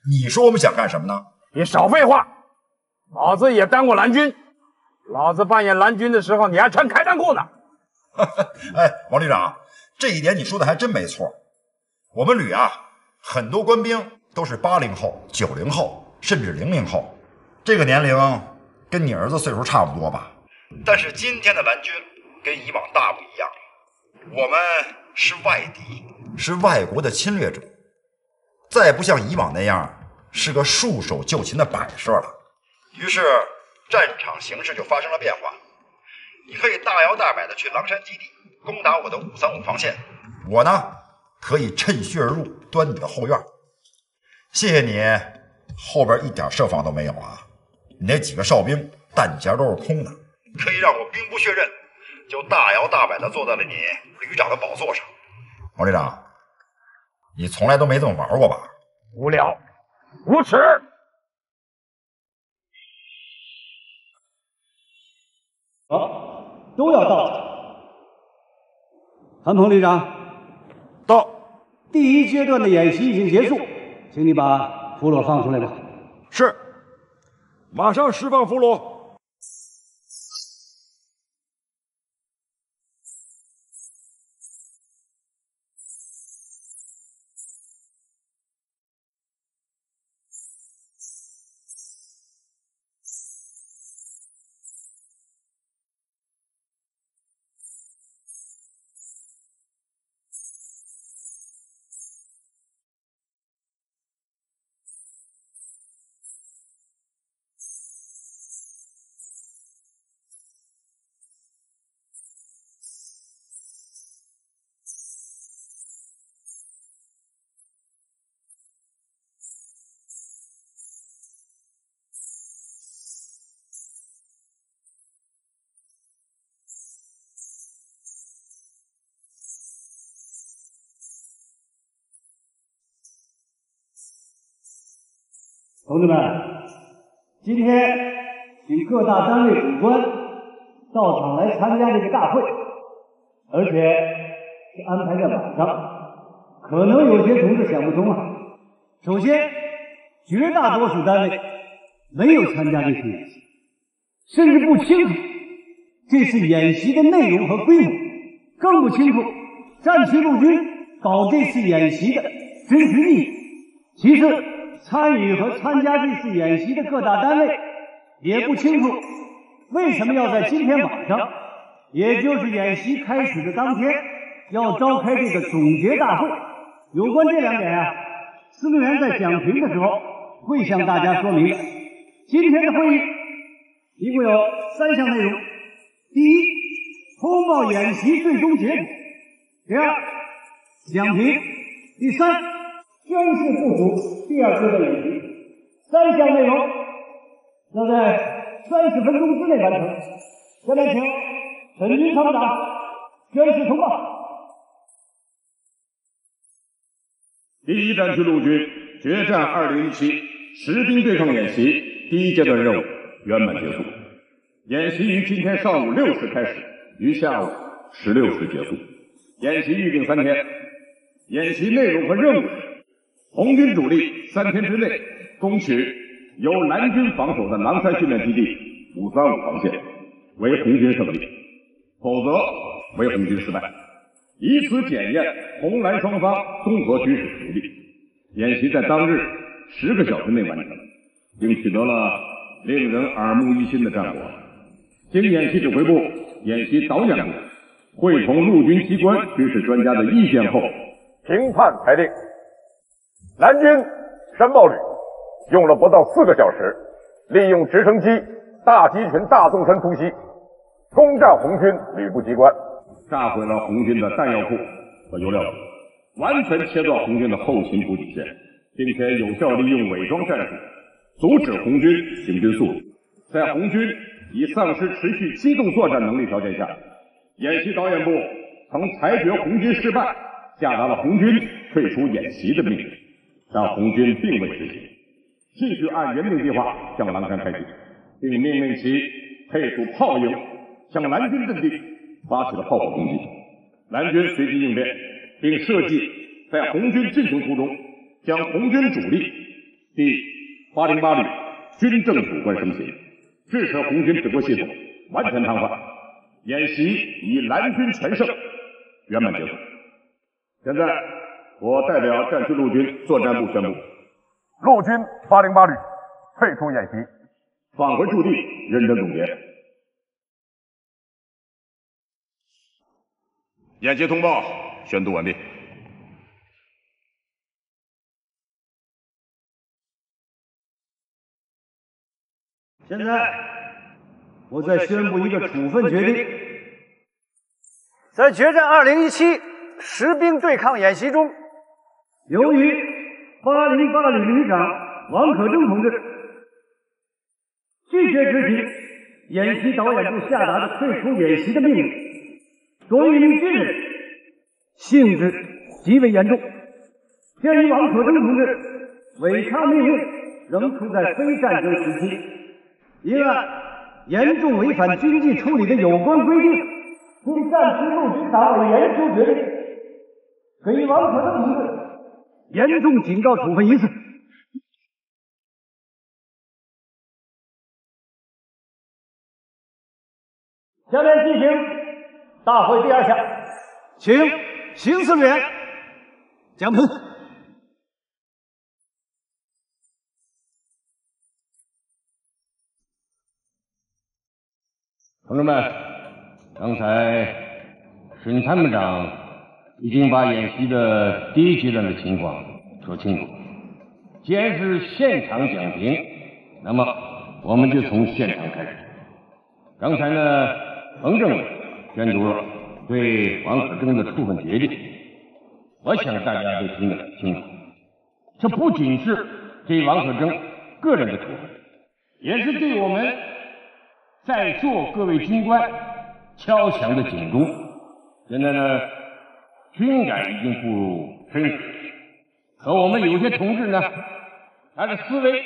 你说我们想干什么呢？你少废话，老子也当过蓝军，老子扮演蓝军的时候，你还穿开裆裤呢。哎，王旅长，这一点你说的还真没错。我们旅啊，很多官兵都是80后、90后，甚至00后，这个年龄跟你儿子岁数差不多吧。但是今天的蓝军跟以往大不一样，我们是外敌，是外国的侵略者，再不像以往那样是个束手就擒的摆设了。于是战场形势就发生了变化，你可以大摇大摆的去狼山基地攻打我的535防线，我呢可以趁虚而入端你的后院。谢谢你，后边一点设防都没有啊！你那几个哨兵弹夹都是空的，可以让我兵不血刃就大摇大摆的坐在了你旅长的宝座上。王旅长，你从来都没这么玩过吧？无聊，无耻！好，都要到场。韩鹏旅长，到。第1阶段的演习已经结束，请你把俘虏放出来吧。是，马上释放俘虏。同志们，今天请各大单位武官到场来参加这个大会，而且是安排在晚上。可能有些同志想不通啊。首先，绝大多数单位没有参加这次演习，甚至不清楚这次演习的内容和规模，更不清楚战区陆军搞这次演习的真实意义。其次，参与和参加这次演习的各大单位也不清楚为什么要在今天晚上，也就是演习开始的当天，要召开这个总结大会。有关这2点啊，司令员在讲评的时候会向大家说明的。今天的会议一共有3项内容：第一，通报演习最终结果；第二，讲评；第三，宣誓部署第2阶段演习，3项内容要在30分钟之内完成。下面请陈军参谋长宣誓通报。第1战区陆军决战2017实兵对抗演习第1阶段任务圆满结束。演习于今天上午6时开始，于下午16时结束。演习预定3天。演习内容和任务是：红军主力3天之内攻取由蓝军防守的狼山训练基地535防线，为红军胜利；否则为红军失败，以此检验红蓝双方综合军事实力。演习在当日10个小时内完成，并取得了令人耳目一新的战果。经演习指挥部、演习导演部会同陆军机关军事专家的意见后，评判裁定，蓝军山豹旅用了不到4个小时，利用直升机、大集群大纵深突袭，攻占红军旅部机关，炸毁了红军的弹药库和油料库，完全切断红军的后勤补给线，并且有效利用伪装战术，阻止红军行军速度。在红军已丧失持续机动作战能力条件下，演习导演部曾裁决红军失败，下达了红军退出演习的命令，但红军并未执行，继续按原定计划向狼山开进，并命令其配属炮营向蓝军阵地发起了炮火攻击。蓝军随即应变，并设计在红军进行途中将红军主力第808旅军政主官升旗，致使红军指挥系统完全瘫痪。演习以蓝军全胜圆满结束。现在我代表战区陆军作战部宣布，陆军808旅退出演习，返回驻地认真总结。演习通报宣读完毕。现在我再宣布一个处分决定，在决战2017实兵对抗演习中，由于808旅旅长王可征同志拒绝执行演习导演部下达的退出演习的命令，作为一名军人，性质极为严重。鉴于王可征同志违抗命令仍处在非战争时期，因按严重违反军纪处理的有关规定，经战区陆军党委研究决定，给予王可征同志严重警告处分一次。下面进行大会第2项，请邢司令员讲评。同志们，刚才沈参谋长已经把演习的第1阶段的情况说清楚。既然是现场讲评，那么我们就从现场开始。刚才呢，彭政委宣读了对王可征的处分决定，我想大家都听得很清楚。这不仅是对王可征个人的处分，也是对我们在座各位军官敲响的警钟。现在呢，军改已经步入深时期，可我们有些同志呢，他的思维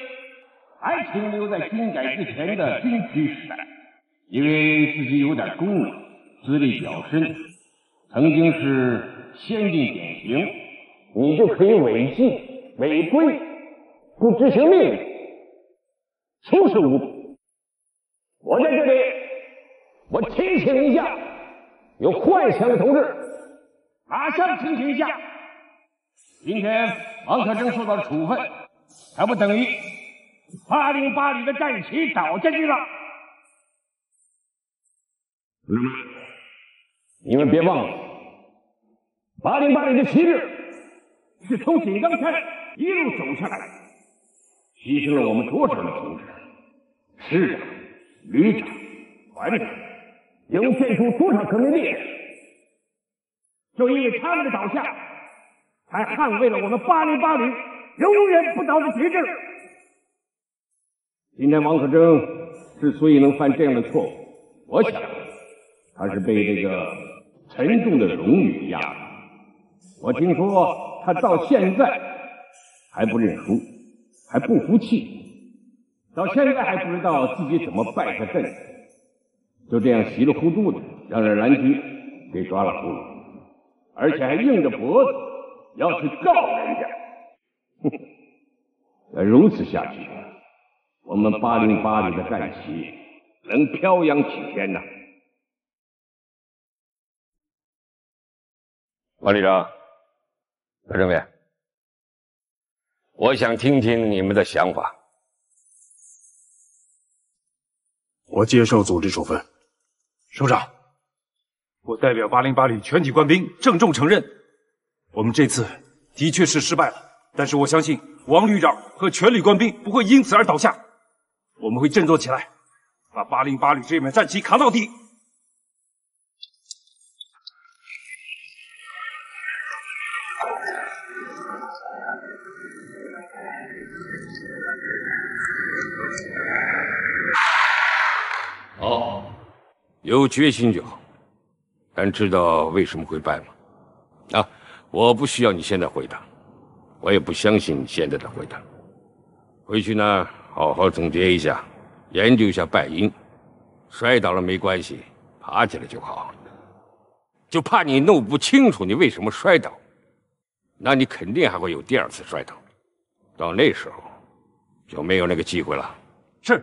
还停留在军改之前的军区时代，因为自己有点功劳，资历较深，曾经是先进典型，你就可以违纪违规，不执行命令，出事无补。我在这里，我提醒一下有幻想的同志，马上提醒一下，今天王可征受到处分，还不等于808旅的战旗倒下去了。同志们，你们别忘了，808旅的旗帜是从井冈山一路走下来，牺牲了我们多少的同志，师长、旅长、团长，涌现出多少革命烈士。就因为他们的倒下，还捍卫了我们808旅永远不倒的旗帜。今天王可争之所以能犯这样的错误，我想他是被这个沉重的荣誉压着。我听说他到现在还不认输，还不服气，到现在还不知道自己怎么败下阵来，就这样稀里糊涂的让人蓝军给抓了俘虏，而且还硬着脖子要去告人家。哼，再如此下去，我们808旅的战旗能飘扬几天呢？王旅长，何政委，我想听听你们的想法。我接受组织处分。首长，我代表808旅全体官兵郑重承认，我们这次的确是失败了，但是我相信王旅长和全旅官兵不会因此而倒下，我们会振作起来，把808旅这面战旗扛到底。好，有决心就好。但知道为什么会败吗？啊，我不需要你现在回答，我也不相信你现在的回答。回去呢，好好总结一下，研究一下败因。摔倒了没关系，爬起来就好。就怕你弄不清楚你为什么摔倒，那你肯定还会有第二次摔倒。到那时候，就没有那个机会了。是，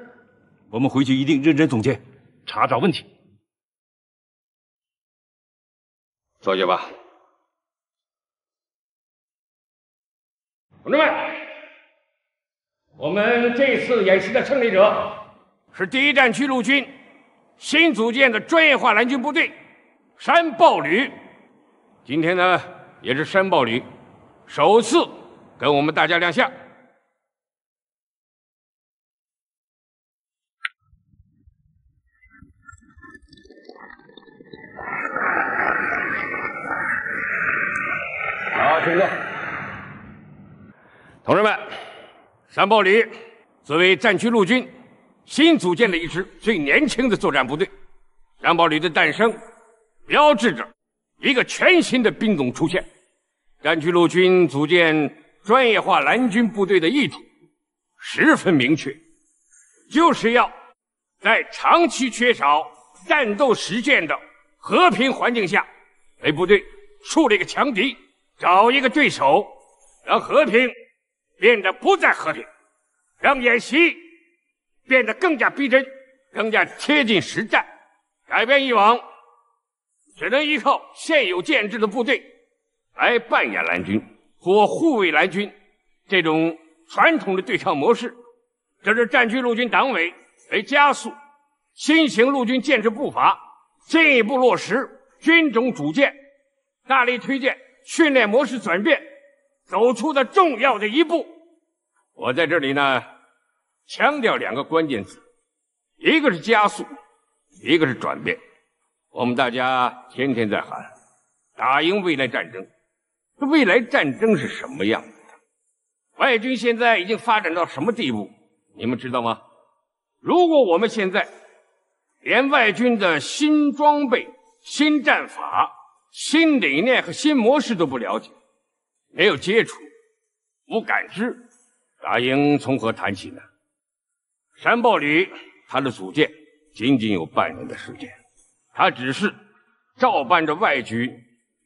我们回去一定认真总结，查找问题。坐下吧。同志们，我们这次演习的胜利者是第一战区陆军新组建的专业化蓝军部队山豹旅。今天呢，也是山豹旅首次跟我们大家亮相。好，请坐。同志们，山豹旅作为战区陆军新组建的一支最年轻的作战部队，山豹旅的诞生标志着一个全新的兵种出现。战区陆军组建专业化蓝军部队的意图十分明确，就是要在长期缺少战斗实践的和平环境下，为部队树立一个强敌，找一个对手，让和平变得不再和平，让演习变得更加逼真，更加贴近实战，改变以往只能依靠现有建制的部队来扮演蓝军或护卫蓝军这种传统的对抗模式。这是战区陆军党委为加速新型陆军建制步伐，进一步落实军种主建，大力推荐训练模式转变走出的重要的一步。我在这里呢强调两个关键词，一个是加速，一个是转变。我们大家天天在喊打赢未来战争，这未来战争是什么样的？外军现在已经发展到什么地步？你们知道吗？如果我们现在连外军的新装备、新战法、新理念和新模式都不了解，没有接触，无感知，打赢从何谈起呢？山豹旅它的组建仅仅有半年的时间，它只是照搬着外军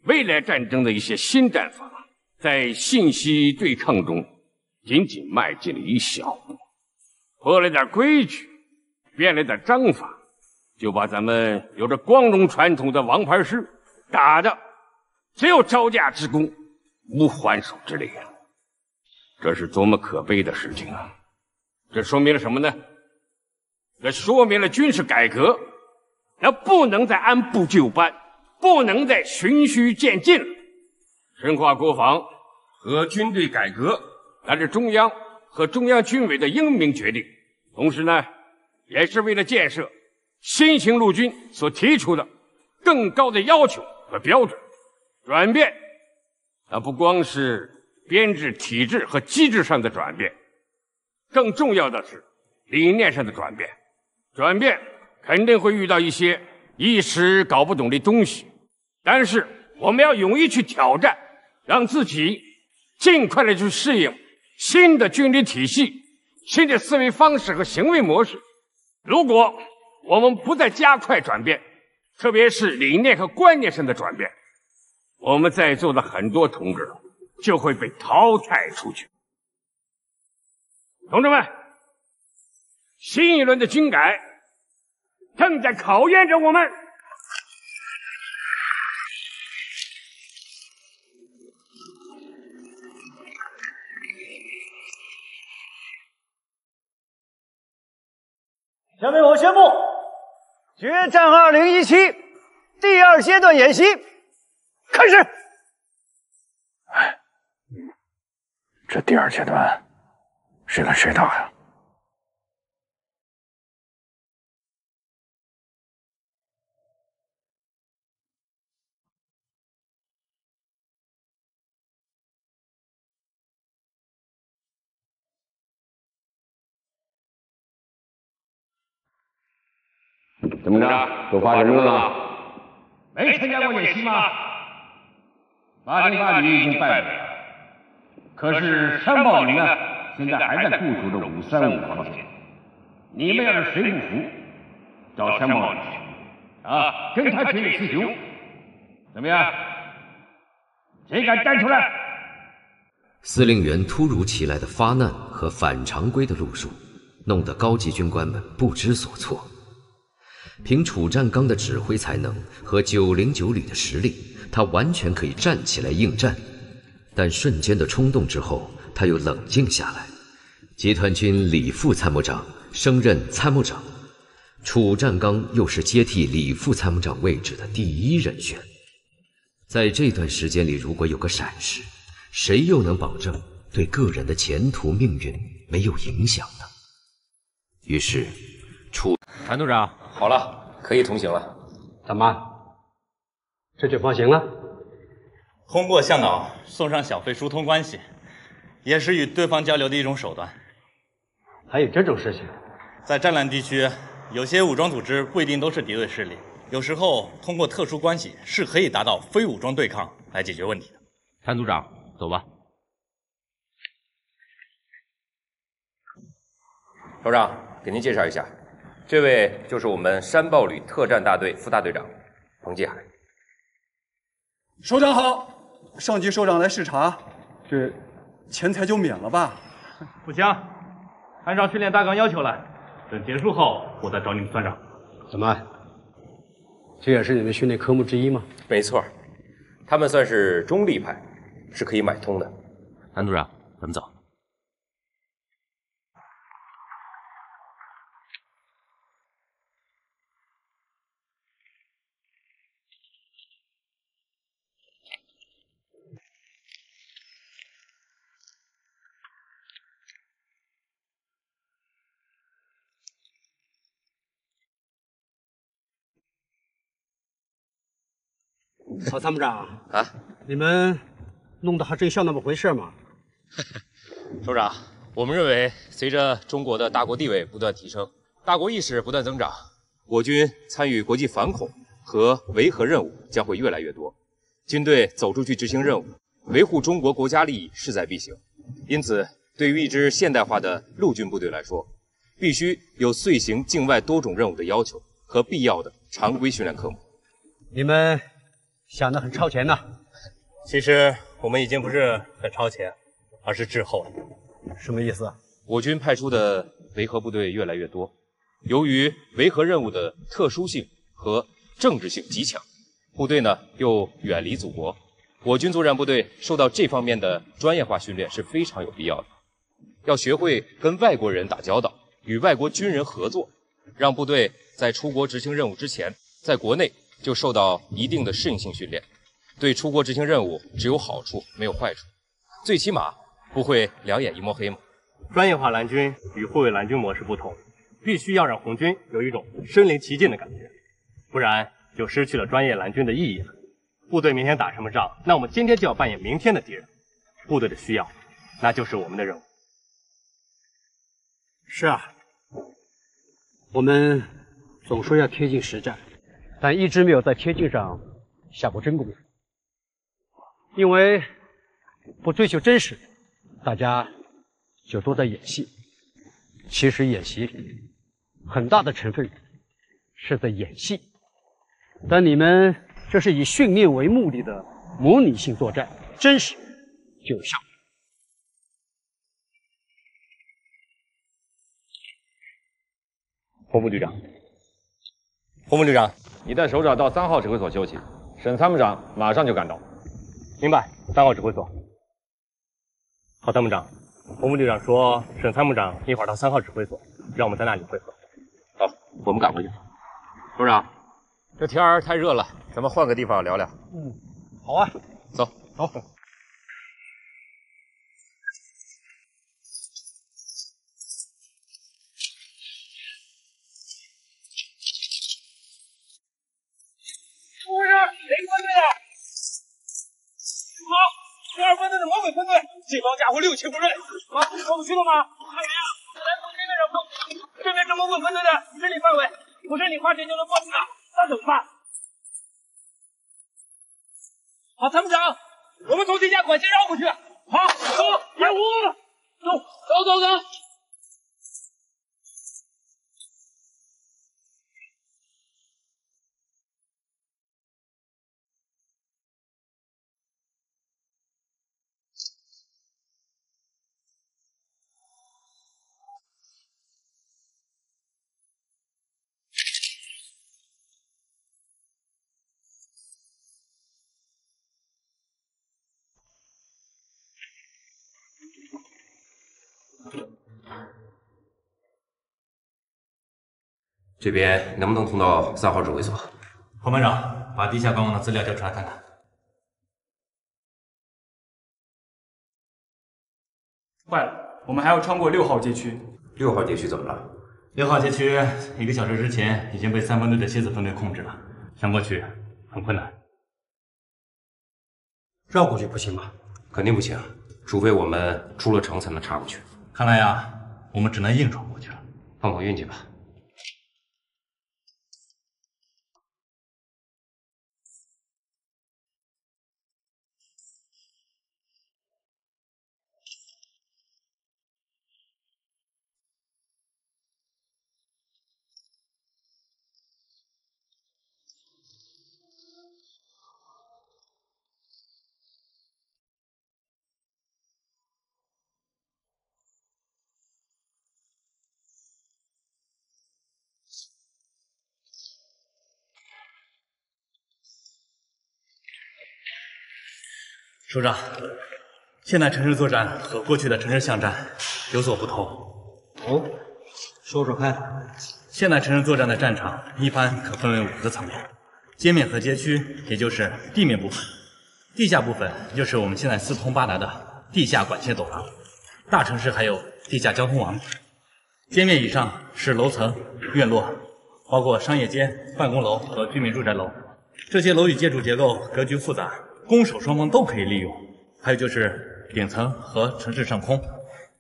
未来战争的一些新战法，在信息对抗中仅仅迈进了一小步，破了点规矩，变了点章法，就把咱们有着光荣传统的王牌师打的只有招架之功，无还手之力啊！这是多么可悲的事情啊！这说明了什么呢？这说明了军事改革那不能再按部就班，不能再循序渐进了。深化国防和军队改革，那是中央和中央军委的英明决定，同时呢，也是为了建设新型陆军所提出的更高的要求和标准。转变那不光是编制体制和机制上的转变，更重要的是理念上的转变。转变肯定会遇到一些一时搞不懂的东西，但是我们要勇于去挑战，让自己尽快的去适应新的军旅体系、新的思维方式和行为模式。如果我们不再加快转变，特别是理念和观念上的转变，我们在座的很多同志就会被淘汰出去。同志们，新一轮的军改正在考验着我们。下面我宣布，决战2017第2阶段演习开始。这第2阶段谁跟谁打呀？怎么着？都发什么了？没参加过演习吗？808旅已经败北了，可是山豹旅呢，现在还在部署着535防线。你们要是谁不服，找山豹旅去啊，跟他决一雌雄。怎么样？谁敢站出来？司令员突如其来的发难和反常规的路数，弄得高级军官们不知所措。凭楚占刚的指挥才能和909旅的实力，他完全可以站起来应战。但瞬间的冲动之后，他又冷静下来。集团军李副参谋长升任参谋长，楚占刚又是接替李副参谋长位置的第1人选。在这段时间里，如果有个闪失，谁又能保证对个人的前途命运没有影响呢？于是，谭组长，好了，可以通行了。怎么？这就放行了？通过向导送上小费疏通关系，也是与对方交流的一种手段。还有这种事情？在战乱地区，有些武装组织不一定都是敌对势力，有时候通过特殊关系是可以达到非武装对抗来解决问题的。谭组长，走吧。首长，给您介绍一下，这位就是我们山豹旅特战大队副大队长彭继海。首长好，上级首长来视察，这钱财就免了吧？不行，按照训练大纲要求来，等结束后我再找你们算账。怎么？这也是你们训练科目之一吗？没错，他们算是中立派，是可以买通的。谭组长，咱们走。曹参谋长啊，你们弄得还真像那么回事吗？首长，我们认为，随着中国的大国地位不断提升，大国意识不断增长，我军参与国际反恐和维和任务将会越来越多。军队走出去执行任务，维护中国国家利益势在必行。因此，对于一支现代化的陆军部队来说，必须有遂行境外多种任务的要求和必要的常规训练科目。你们想得很超前呢。其实我们已经不是很超前，而是滞后了。什么意思？我军派出的维和部队越来越多，由于维和任务的特殊性和政治性极强，部队呢又远离祖国，我军作战部队受到这方面的专业化训练是非常有必要的。要学会跟外国人打交道，与外国军人合作，让部队在出国执行任务之前，在国内就受到一定的适应性训练，对出国执行任务只有好处没有坏处，最起码不会两眼一摸黑嘛。专业化蓝军与护卫蓝军模式不同，必须要让红军有一种身临其境的感觉，不然就失去了专业蓝军的意义了。部队明天打什么仗，那我们今天就要扮演明天的敌人。部队的需要，那就是我们的任务。是啊，我们总说要贴近实战，但一直没有在贴近上下过真功夫。因为不追求真实，大家就都在演戏。其实演习里很大的成分是在演戏，但你们这是以训练为目的的模拟性作战，真实就有效果。洪副局长，洪副局长，你带首长到3号指挥所休息，沈参谋长马上就赶到。明白，3号指挥所。郝参谋长，洪副局长说沈参谋长一会儿到3号指挥所，让我们在那里会合。好，我们赶回去。首长，这天儿太热了，咱们换个地方聊聊。好啊，走，走。我是哪个分队的？好，12分队的魔鬼分队，这帮家伙六亲不认。啊，我们去了吗？还没啊，来从这边上碰。这边是魔鬼分队的势力范围，不是你花钱就能破除的，那怎么办？好，参谋长，我们从地下管线绕过去。好，走，掩护，走。这边能不能通到3号指挥所？侯班长，把地下官网的资料调出来看看。坏了，我们还要穿过6号街区。6号街区怎么了6号街区1个小时之前已经被3分队的蝎子分队控制了，想过去很困难。绕过去不行吗？肯定不行，除非我们出了城才能插过去。看来呀，我们只能硬闯过去了。碰碰运气吧。首长，现在城市作战和过去的城市巷战有所不同。哦，说说看。现在城市作战的战场一般可分为5个层楼：街面和街区，也就是地面部分；地下部分就是我们现在四通八达的地下管线走廊；大城市还有地下交通网。街面以上是楼层、院落，包括商业街、办公楼和居民住宅楼。这些楼宇建筑结构格局复杂，攻守双方都可以利用。还有就是顶层和城市上空，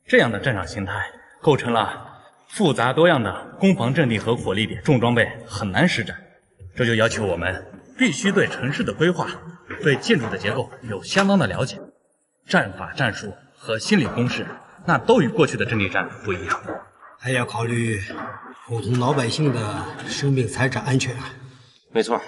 这样的战场形态构成了复杂多样的攻防阵地和火力点，重装备很难施展。这就要求我们必须对城市的规划、对建筑的结构有相当的了解，战法、战术和心理攻势那都与过去的阵地战不一样。还要考虑普通老百姓的生命财产安全啊。没错。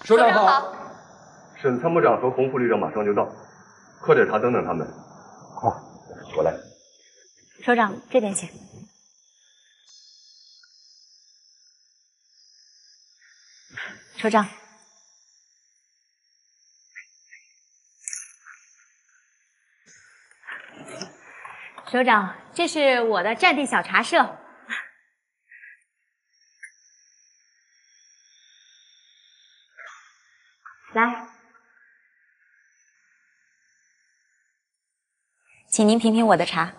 首长好。沈参谋长和洪副旅长马上就到，喝点茶等等他们。好，我来。首长，这边请。首长。首长，这是我的战地小茶社。来，请您品品我的茶。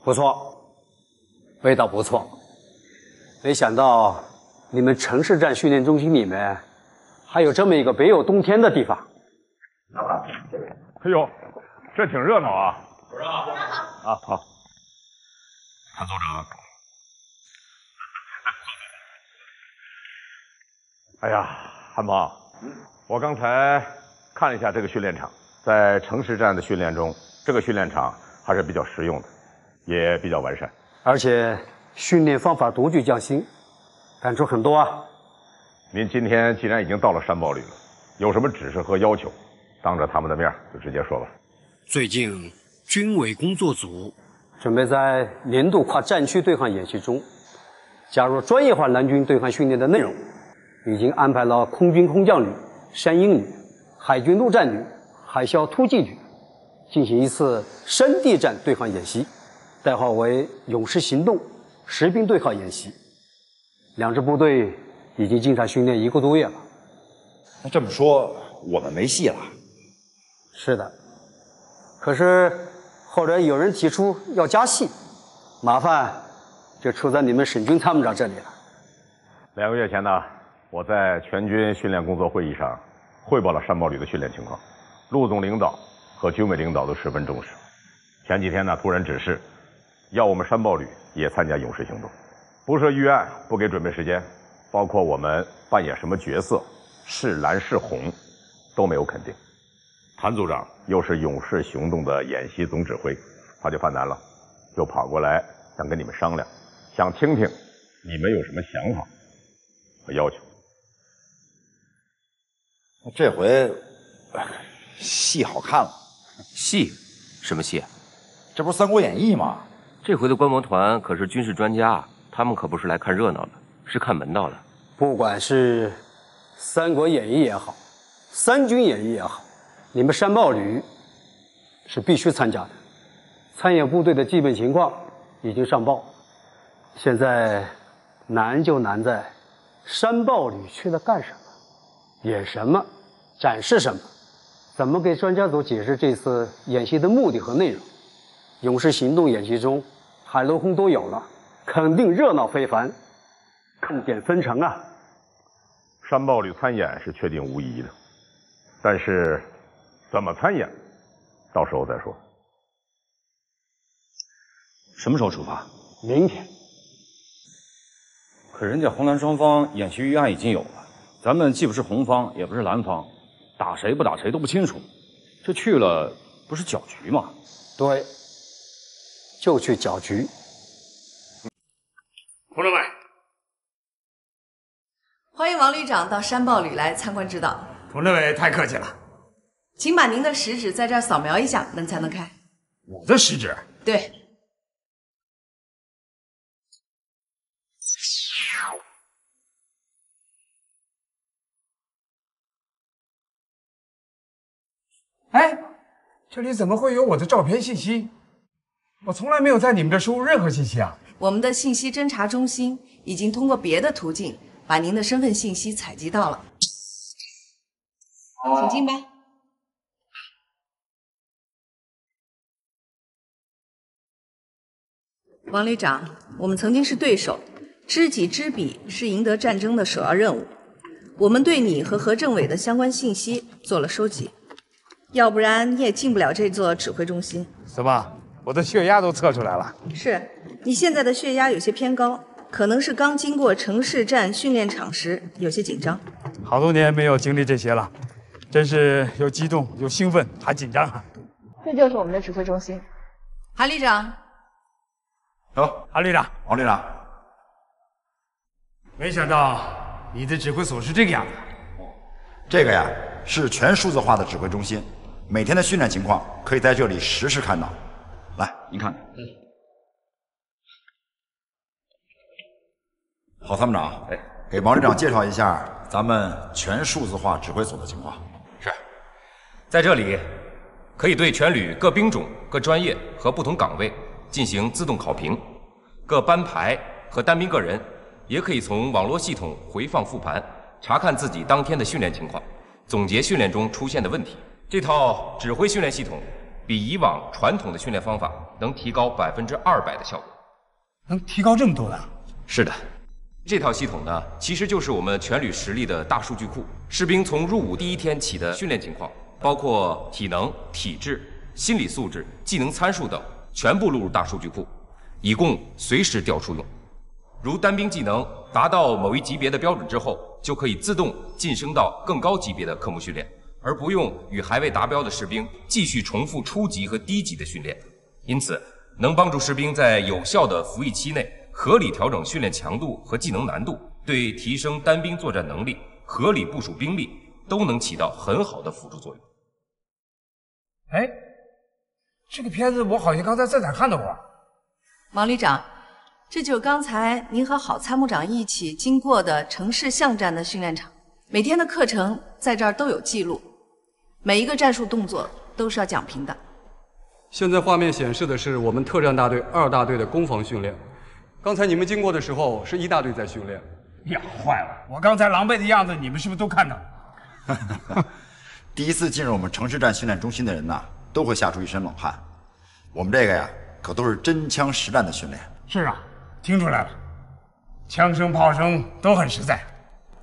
不错，味道不错。没想到你们城市战训练中心里面还有这么一个别有洞天的地方。哎呦，这挺热闹啊！首长啊，好。谭组长。哎呀，韩鹏，我刚才看了一下这个训练场，在城市战的训练中，这个训练场还是比较实用的，也比较完善，而且训练方法独具匠心，感触很多啊。您今天既然已经到了山堡旅了，有什么指示和要求，当着他们的面就直接说吧。最近军委工作组准备在年度跨战区对抗演习中，加入专业化蓝军对抗训练的内容。已经安排了空军空降旅、山鹰旅、海军陆战旅、海啸突击旅进行一次山地战对抗演习，代号为“勇士行动”实兵对抗演习。两支部队已经进场训练1个多月了。那这么说，我们没戏了。是的，可是后来有人提出要加戏，麻烦就出在你们沈军参谋长这里了。2个月前呢，我在全军训练工作会议上汇报了山堡旅的训练情况，陆总领导和军委领导都十分重视。前几天呢，突然指示要我们山堡旅也参加勇士行动，不设预案，不给准备时间，包括我们扮演什么角色，是蓝是红，都没有肯定。谭组长又是勇士行动的演习总指挥，他就犯难了，就跑过来想跟你们商量，想听听你们有什么想法和要求。这回戏好看了。戏？什么戏？这不是《三国演义》吗？这回的观摩团可是军事专家，他们可不是来看热闹的，是看门道的。不管是《三国演义》也好，《三军演义》也好，你们山堡旅是必须参加的。参演部队的基本情况已经上报，现在难就难在山堡旅去了干什么，演什么，展示什么，怎么给专家组解释这次演习的目的和内容。勇士行动演习中，海陆空都有了，肯定热闹非凡，重点分成啊。山堡旅参演是确定无疑的，但是怎么参演，到时候再说。什么时候出发？明天。可人家红蓝双方演习预案已经有了，咱们既不是红方，也不是蓝方，打谁不打谁都不清楚。这去了不是搅局吗？对，就去搅局。同志们，欢迎王旅长到山堡旅来参观指导。佟政委太客气了，请把您的食指在这儿扫描一下，门才能开。我的食指？对。哎，这里怎么会有我的照片信息？我从来没有在你们这输入任何信息啊！我们的信息侦查中心已经通过别的途径把您的身份信息采集到了，请进吧。王旅长，我们曾经是对手，知己知彼是赢得战争的首要任务。我们对你和何政委的相关信息做了收集。要不然你也进不了这座指挥中心。怎么，我的血压都测出来了？是，你现在的血压有些偏高，可能是刚经过城市战训练场时有些紧张。好多年没有经历这些了，真是又激动又兴奋还紧张啊！这就是我们的指挥中心。韩旅长。好，韩旅长，王旅长，没想到你的指挥所是这个样子。这个呀是全数字化的指挥中心，每天的训练情况可以在这里实时看到。来，您看看。郝参谋长，给王旅长介绍一下咱们全数字化指挥所的情况。是，在这里可以对全旅各兵种、各专业和不同岗位进行自动考评，各班排和单兵个人也可以从网络系统回放复盘，查看自己当天的训练情况，总结训练中出现的问题。这套指挥训练系统比以往传统的训练方法能提高200%的效果。能提高这么多呢？是的。这套系统呢，其实就是我们全旅实力的大数据库。士兵从入伍第一天起的训练情况，包括体能、体质、心理素质、技能参数等，全部录入大数据库，以供随时调出用。如单兵技能达到某一级别的标准之后，就可以自动晋升到更高级别的科目训练，而不用与还未达标的士兵继续重复初级和低级的训练。因此，能帮助士兵在有效的服役期内合理调整训练强度和技能难度，对提升单兵作战能力、合理部署兵力都能起到很好的辅助作用。哎，这个片子我好像刚才在哪看到过。王旅长，这就是刚才您和郝参谋长一起经过的城市巷战的训练场，每天的课程在这儿都有记录，每一个战术动作都是要讲评的。现在画面显示的是我们特战大队2大队的攻防训练。刚才你们经过的时候，是1大队在训练。呀，坏了！我刚才狼狈的样子，你们是不是都看到了？第一次进入我们城市战训练中心的人呐，都会吓出一身冷汗。我们这个呀，可都是真枪实弹的训练。是啊，听出来了，枪声炮声都很实在。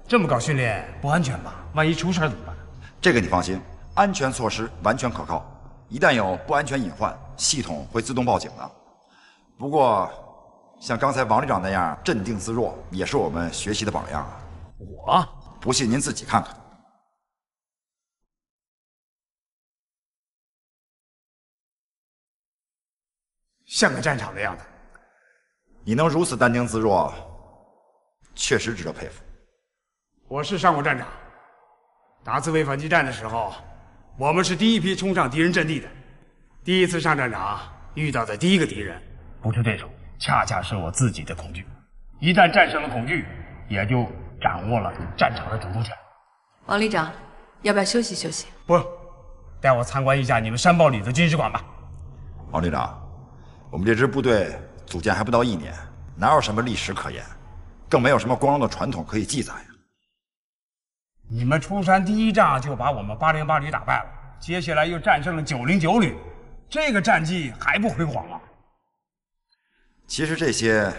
这么搞训练不安全吧？万一出事怎么办？这个你放心，安全措施完全可靠。一旦有不安全隐患，系统会自动报警的。不过，像刚才王旅长那样镇定自若，也是我们学习的榜样啊。我不信您自己看看。像个战场的样子。你能如此淡定自若，确实值得佩服。我是上过战场，打自卫反击战的时候，我们是第一批冲上敌人阵地的。第一次上战场遇到的第一个敌人不是对手，恰恰是我自己的恐惧。一旦战胜了恐惧，也就掌握了战场的主动权。王旅长，要不要休息休息？不，带我参观一下你们山豹旅的军事馆吧。王旅长，我们这支部队组建还不到1年，哪有什么历史可言，更没有什么光荣的传统可以记载呀。你们出山第一仗就把我们808旅打败了，接下来又战胜了909旅，这个战绩还不辉煌吗？其实这些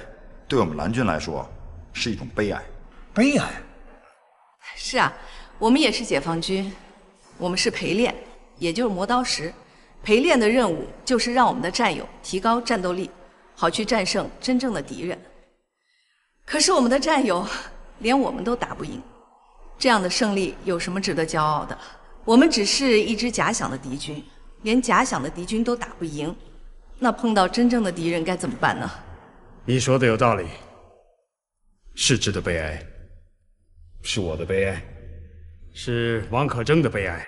对我们蓝军来说是一种悲哀。悲哀？是啊，我们也是解放军，我们是陪练，也就是磨刀石。陪练的任务就是让我们的战友提高战斗力，好去战胜真正的敌人。可是我们的战友连我们都打不赢，这样的胜利有什么值得骄傲的？我们只是一支假想的敌军，连假想的敌军都打不赢，那碰到真正的敌人该怎么办呢？你说的有道理，是值得悲哀，是我的悲哀，是王可争的悲哀。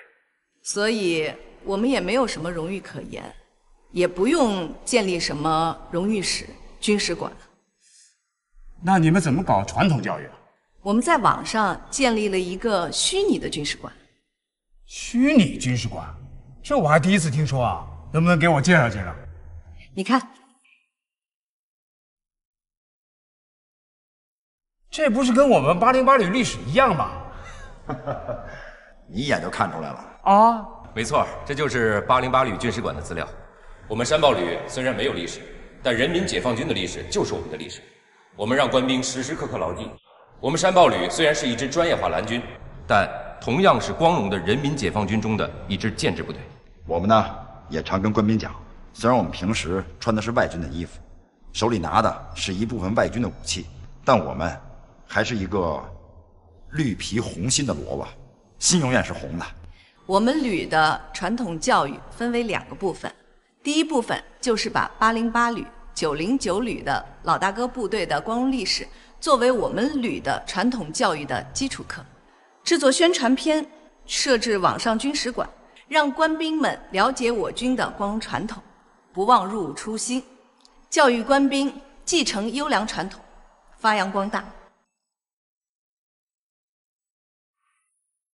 所以我们也没有什么荣誉可言，也不用建立什么荣誉室、军事馆。那你们怎么搞传统教育啊？我们在网上建立了一个虚拟的军事馆。虚拟军事馆？这我还第一次听说啊，能不能给我介绍介绍？你看，这不是跟我们808旅历史一样吗？你一眼就看出来了啊！没错，这就是808旅军事馆的资料。我们山豹旅虽然没有历史，但人民解放军的历史就是我们的历史。我们让官兵时时刻刻牢记，我们山豹旅虽然是一支专业化蓝军，但同样是光荣的人民解放军中的一支建制部队。我们呢，也常跟官兵讲，虽然我们平时穿的是外军的衣服，手里拿的是一部分外军的武器，但我们还是一个绿皮红心的萝卜，心永远是红的。我们旅的传统教育分为2个部分，第一部分就是把808旅、909旅的老大哥部队的光荣历史作为我们旅的传统教育的基础课。制作宣传片，设置网上军史馆，让官兵们了解我军的光荣传统，不忘入伍初心，教育官兵继承优良传统，发扬光大。